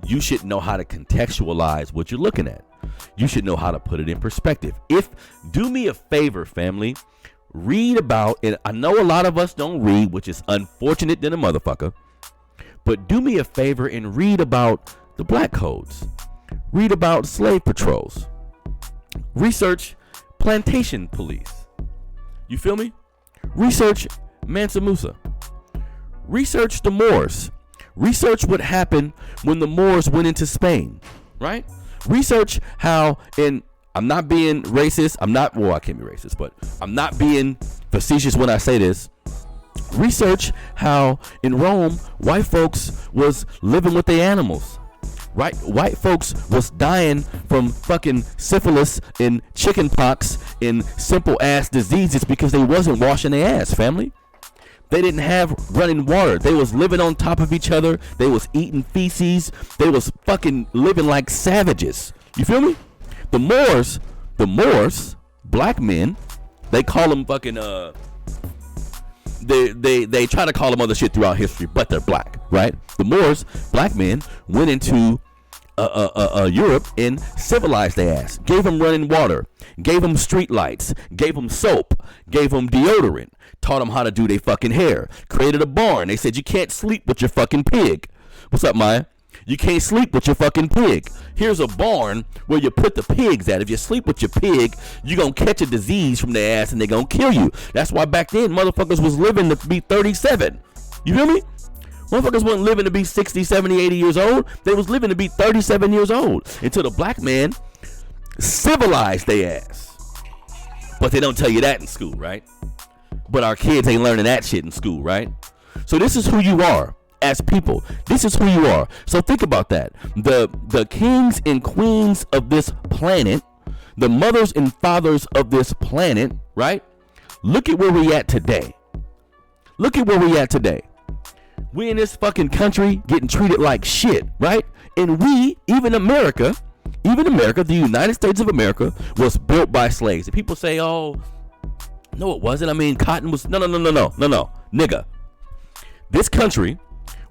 [SPEAKER 1] you should know how to contextualize what you're looking at. You should know how to put it in perspective. Do me a favor, family, read about, and I know a lot of us don't read, which is unfortunate than a motherfucker, but do me a favor and read about the black codes. Read about slave patrols. Research plantation police. You feel me? Research Mansa Musa. Research the Moors. Research what happened when the Moors went into Spain, right? Research how, and I'm not being racist. I can't be racist, but I'm not being facetious when I say this. Research how in Rome, white folks was living with their animals. Right, white folks was dying from fucking syphilis and chicken pox and simple ass diseases because they wasn't washing their ass, family. They didn't have running water. They was living on top of each other. They was eating feces. They was fucking living like savages. You feel me? The Moors, black men, they call them fucking they try to call them other shit throughout history, but they're black, right? The Moors, black men, went into Europe and civilized their ass. Gave them running water, gave them street lights, gave them soap, gave them deodorant, taught them how to do their fucking hair, created a barn. They said you can't sleep with your fucking pig. What's up, Maya? You can't sleep with your fucking pig. Here's a barn where you put the pigs at. If you sleep with your pig, you're going to catch a disease from their ass and they're going to kill you. That's why back then motherfuckers was living to be 37. You feel me? Motherfuckers wasn't living to be 60, 70, 80 years old. They was living to be 37 years old until the black man civilized their ass. But they don't tell you that in school, right? But our kids ain't learning that shit in school, right? So this is who you are as people. This is who you are. So think about that. The kings and queens of this planet, the mothers and fathers of this planet, right? Look at where we at today. Look at where we at today. We in this fucking country getting treated like shit, right? And we, even America, the United States of America was built by slaves. And people say, oh, no, it wasn't. I mean, cotton was, no, nigga. This country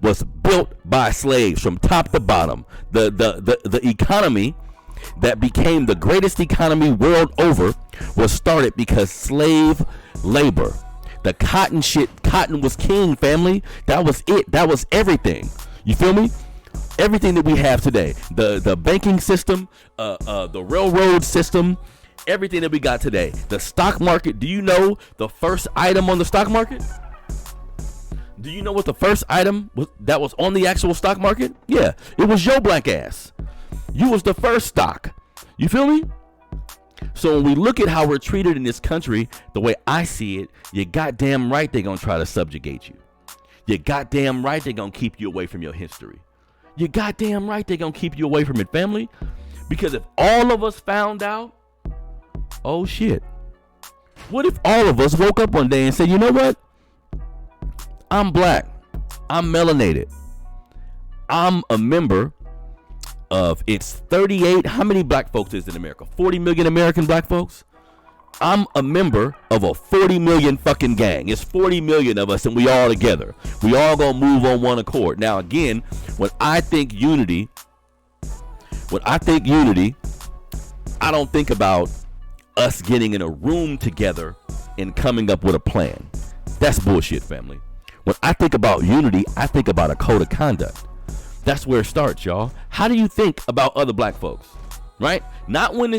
[SPEAKER 1] was built by slaves from top to bottom. The economy that became the greatest economy world over was started because slave labor. The cotton was king, family. That was it. That was everything. You feel me? Everything that we have today. The banking system, the railroad system, everything that we got today. The stock market. Do you know the first item on the stock market? Do you know what the first item was that was on the actual stock market? Yeah, it was your black ass. You was the first stock. You feel me? So when we look at how we're treated in this country, the way I see it, you goddamn right they're going to try to subjugate you. You goddamn right they're going to keep you away from your history. You goddamn right they're going to keep you away from it, family. Because if all of us found out, oh shit. What if all of us woke up one day and said, you know what? I'm black. I'm melanated. I'm a member of, it's 38, how many black folks is in America? 40 million American black folks? I'm a member of a 40 million fucking gang. It's 40 million of us and we all together. We all gonna move on one accord. Now again, when I think unity, I don't think about us getting in a room together and coming up with a plan. That's bullshit, family. When I think about unity, I think about a code of conduct. That's where it starts, y'all. How do you think about other black folks? Right? Not when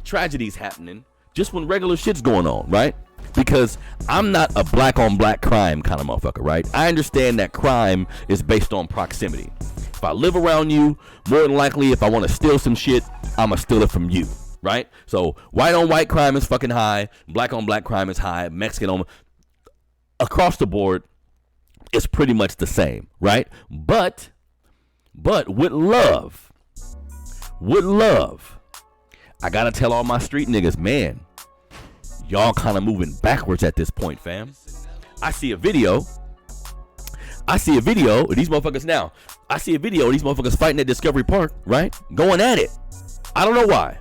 [SPEAKER 1] tragedy's happening, just when regular shit's going on, right? Because I'm not a black on black crime kind of motherfucker, right? I understand that crime is based on proximity. If I live around you, more than likely if I want to steal some shit, I'ma steal it from you, right? So white on white crime is fucking high, black on black crime is high, Mexican on, across the board, it's pretty much the same, right? But with love, I gotta tell all my street niggas, man, y'all kind of moving backwards at this point, fam. I see a video of these motherfuckers now. I see a video of these motherfuckers fighting at Discovery Park, right? Going at it. I don't know why.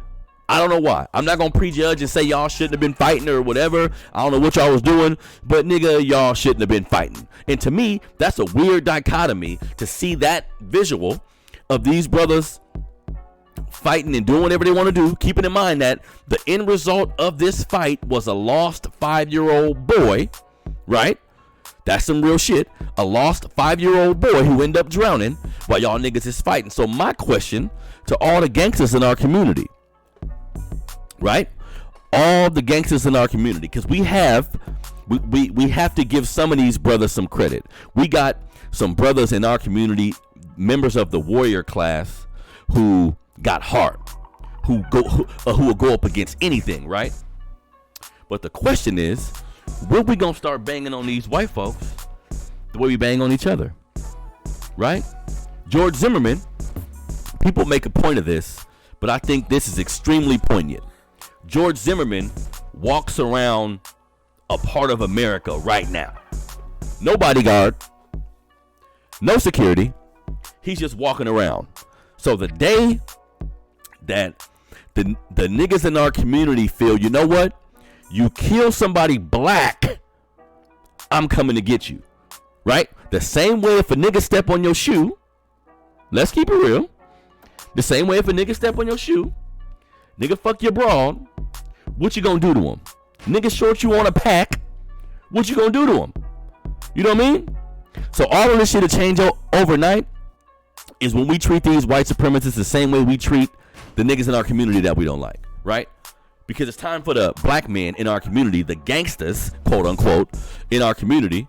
[SPEAKER 1] I'm not gonna prejudge and say y'all shouldn't have been fighting or whatever. I don't know what y'all was doing, but nigga, y'all shouldn't have been fighting. And to me, that's a weird dichotomy to see that visual of these brothers fighting and doing whatever they want to do, keeping in mind that the end result of this fight was a lost 5-year-old boy, right? That's some real shit. A lost 5-year-old boy who ended up drowning while y'all niggas is fighting. So my question to all the gangsters in our community, right? All the gangsters in our community, because we have to give some of these brothers some credit. We got some brothers in our community, members of the warrior class, who got heart, who will go up against anything, right? But the question is, when we gonna start banging on these white folks the way we bang on each other, right? George Zimmerman, people make a point of this, but I think this is extremely poignant. George Zimmerman walks around a part of America right now. No bodyguard, no security. He's just walking around. So the day that the niggas in our community feel, you know what? You kill somebody black, I'm coming to get you. Right? The same way if a nigga step on your shoe, Let's keep it real. The same way if a nigga step on your shoe, nigga fuck your broad, what you gonna do to him? Nigga short you on a pack, what you gonna do to him? You know what I mean? So all of this shit to change overnight is when we treat these white supremacists the same way we treat the niggas in our community that we don't like, right? Because it's time for the black men in our community, the gangsters, quote unquote, in our community.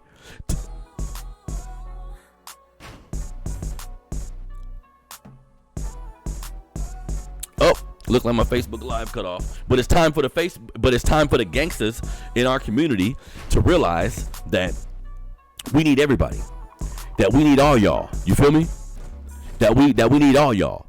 [SPEAKER 1] Oh, look like my Facebook Live cut off. But it's time for the gangsters in our community to realize that we need everybody. That we need all y'all. You feel me? That we need all y'all.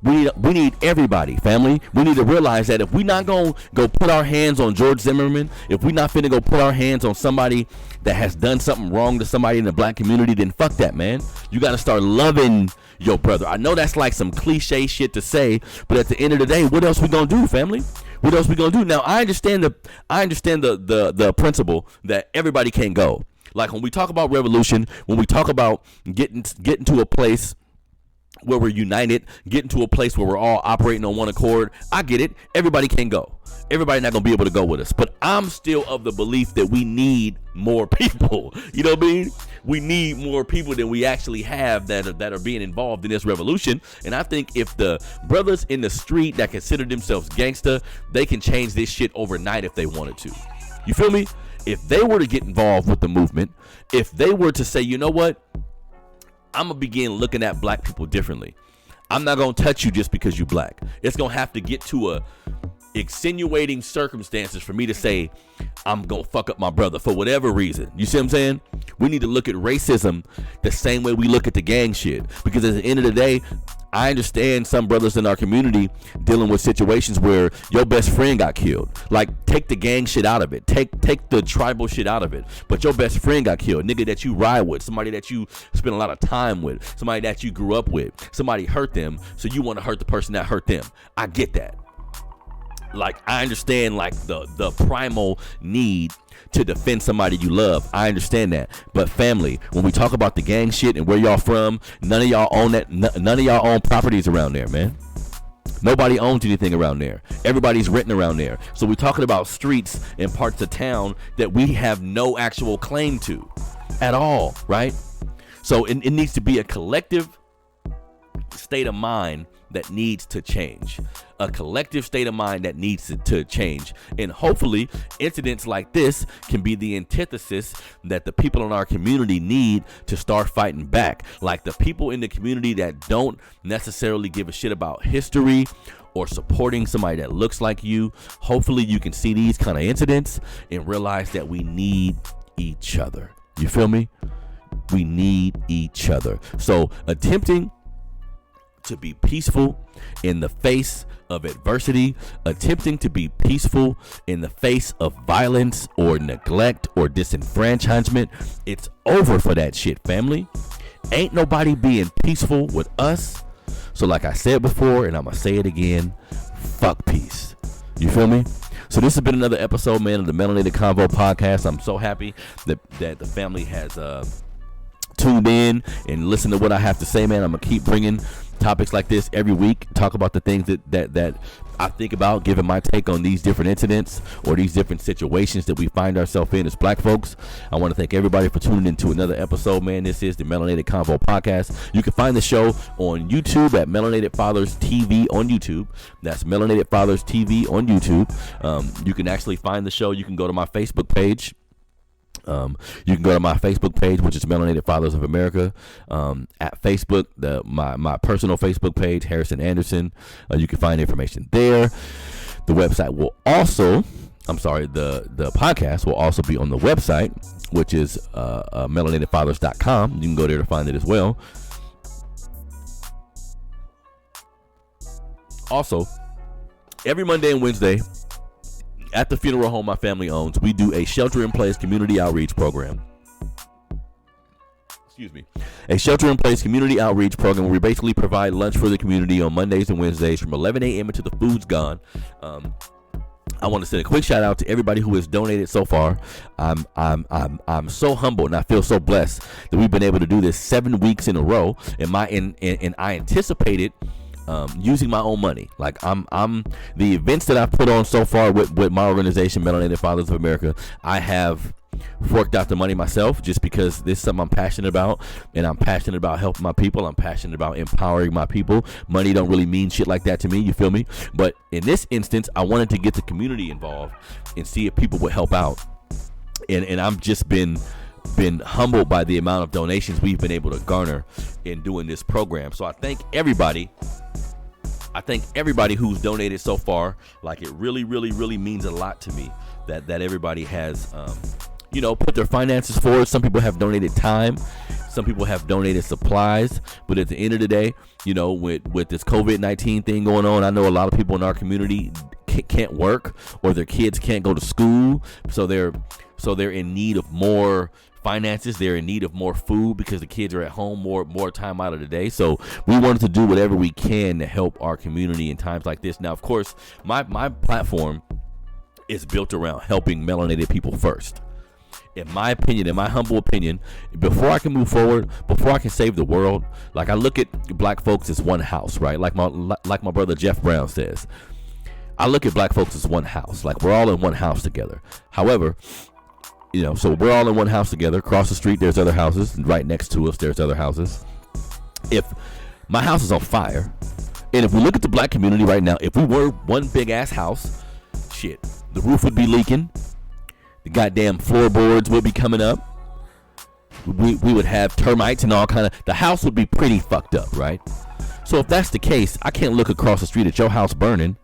[SPEAKER 1] We need everybody, family. We need to realize that if we not gonna go put our hands on George Zimmerman, if we not finna go put our hands on somebody that has done something wrong to somebody in the black community, then fuck that, man. You gotta start loving your brother. I know that's like some cliche shit to say, but at the end of the day, what else we gonna do, family? What else we gonna do? Now I understand the principle that everybody can't go. Like when we talk about revolution, when we talk about getting to a place where we're united, getting to a place where we're all operating on one accord. I get it. Everybody can't go. Everybody not gonna be able to go with us. But I'm still of the belief that we need more people. You know what I mean? We need more people than we actually have that are being involved in this revolution. And I think if the brothers in the street that consider themselves gangster, they can change this shit overnight if they wanted to. You feel me? If they were to get involved with the movement, if they were to say, you know what? I'm going to begin looking at black people differently. I'm not going to touch you just because you black. It's going to have to get to a extenuating circumstances for me to say I'm going to fuck up my brother for whatever reason. You see what I'm saying? We need to look at racism the same way we look at the gang shit. Because at the end of the day, I understand some brothers in our community dealing with situations where your best friend got killed. Like, take the gang shit out of it. Take the tribal shit out of it. But your best friend got killed. Nigga that you ride with. Somebody that you spend a lot of time with. Somebody that you grew up with. Somebody hurt them, so you want to hurt the person that hurt them. I get that. Like, I understand, like, the primal need to defend somebody you love. I understand that. But family, when we talk about the gang shit and where y'all from, none of y'all own that. None of y'all own properties around there, man. Nobody owns anything around there. Everybody's renting around there. So we're talking about streets and parts of town that we have no actual claim to at all, right? So it needs to be a collective state of mind that needs to change. A collective state of mind that needs to change. And hopefully incidents like this can be the antithesis that the people in our community need to start fighting back. Like the people in the community that don't necessarily give a shit about history or supporting somebody that looks like you. Hopefully you can see these kind of incidents and realize that we need each other. You feel me? We need each other. So attempting to be peaceful in the face of adversity, attempting to be peaceful in the face of violence or neglect or disenfranchisement, it's over for that shit, family. Ain't nobody being peaceful with us. So like I said before, and I'm gonna say it again, fuck peace. You feel me? So this has been another episode, man, of the Melanated Convo podcast. I'm so happy that the family has tuned in and listened to what I have to say, man. I'm gonna keep bringing topics like this every week, talk about the things that I think about, giving my take on these different incidents or these different situations that we find ourselves in as black folks. I want to thank everybody for tuning into another episode, man. This is the Melanated Convo podcast. You can find the show on YouTube at Melanated Fathers TV on YouTube. That's Melanated Fathers TV on YouTube. You can actually find the show. You can go to my Facebook page. You can go to my Facebook page, which is Melanated Fathers of America. At Facebook, my personal Facebook page, Harrison Anderson. You can find information there. The website will also, the podcast will also be on the website, which is melanatedfathers.com. You can go there to find it as well. Also, every Monday and Wednesday, at the funeral home my family owns, we do a shelter-in-place community outreach program. A shelter-in-place community outreach program where we basically provide lunch for the community on Mondays and Wednesdays from 11 a.m. until the food's gone. I want to send a quick shout out to everybody who has donated so far. I'm so humbled and I feel so blessed that we've been able to do this 7 weeks in a row. And I anticipated using my own money. Like I'm the events that I've put on so far with my organization, Melanated Fathers of America, I have forked out the money myself, just because this is something I'm passionate about, and I'm passionate about helping my people. I'm passionate about empowering my people. Money don't really mean shit like that to me, you feel me? But in this instance, I wanted to get the community involved and see if people would help out. And I've just been humbled by the amount of donations we've been able to garner in doing this program. So I thank everybody who's donated so far. Like, it really, really, really means a lot to me that everybody has put their finances forward. Some people have donated time. Some people have donated supplies. But at the end of the day, with this COVID-19 thing going on, I know a lot of people in our community can't work, or their kids can't go to school. So they're in need of more finances. They're in need of more food because the kids are at home more time out of the day. So we wanted to do whatever we can to help our community in times like this. Now, of course, my platform is built around helping melanated people first. In my opinion, in my humble opinion, before I can move forward, before I can save the world, like, I look at black folks as one house, right? Like my brother Jeff Brown says, I look at black folks as one house. Like, we're all in one house together. However, so we're all in one house together. Across the street, there's other houses. Right next to us, there's other houses. If my house is on fire, and if we look at the black community right now, if we were one big ass house, shit, the roof would be leaking. The goddamn floorboards would be coming up. We would have termites and all kind of. The house would be pretty fucked up, right? So if that's the case, I can't look across the street at your house burning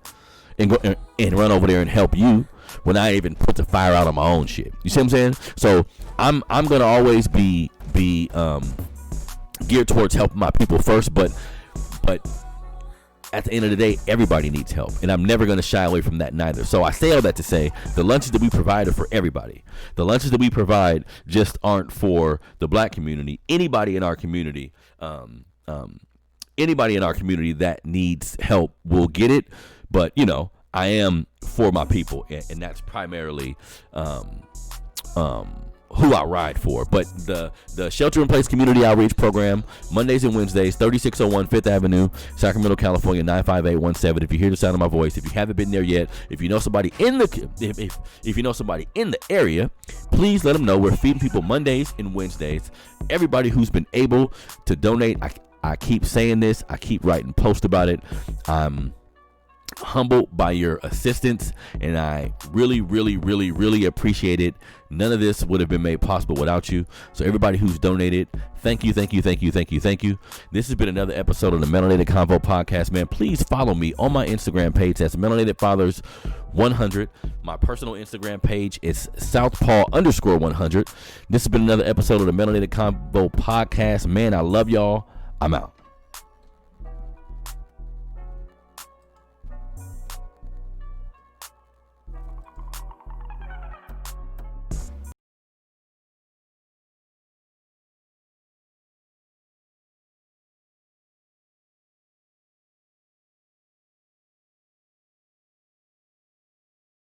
[SPEAKER 1] and go and run over there and help you when I even put the fire out on my own shit. You see what I'm saying? So I'm gonna always be geared towards helping my people first, but at the end of the day, everybody needs help, and I'm never going to shy away from that neither. So I say all that to say, the lunches that we provide are for everybody. The lunches that we provide just aren't for the black community. Anybody in our community, that needs help will get it. But I am for my people, and that's primarily who I ride for. But the Shelter in Place Community Outreach Program, Mondays and Wednesdays, 3601 5th Avenue, Sacramento, California, 95817. If you hear the sound of my voice, if you haven't been there yet, if you know somebody in the if you know somebody in the area, please let them know. We're feeding people Mondays and Wednesdays. Everybody who's been able to donate, I keep saying this, I keep writing posts about it. I'm humbled by your assistance, and I really, really, really, really appreciate it. None of this would have been made possible without you. So everybody who's donated, thank you, thank you, thank you, thank you, thank you. This has been another episode of the Melanated Convo podcast, man. Please follow me on my Instagram page. That's Melanated Fathers 100. My personal Instagram page is Southpaw_100. This has been another episode of the Melanated Convo podcast. Man, I love y'all. I'm out.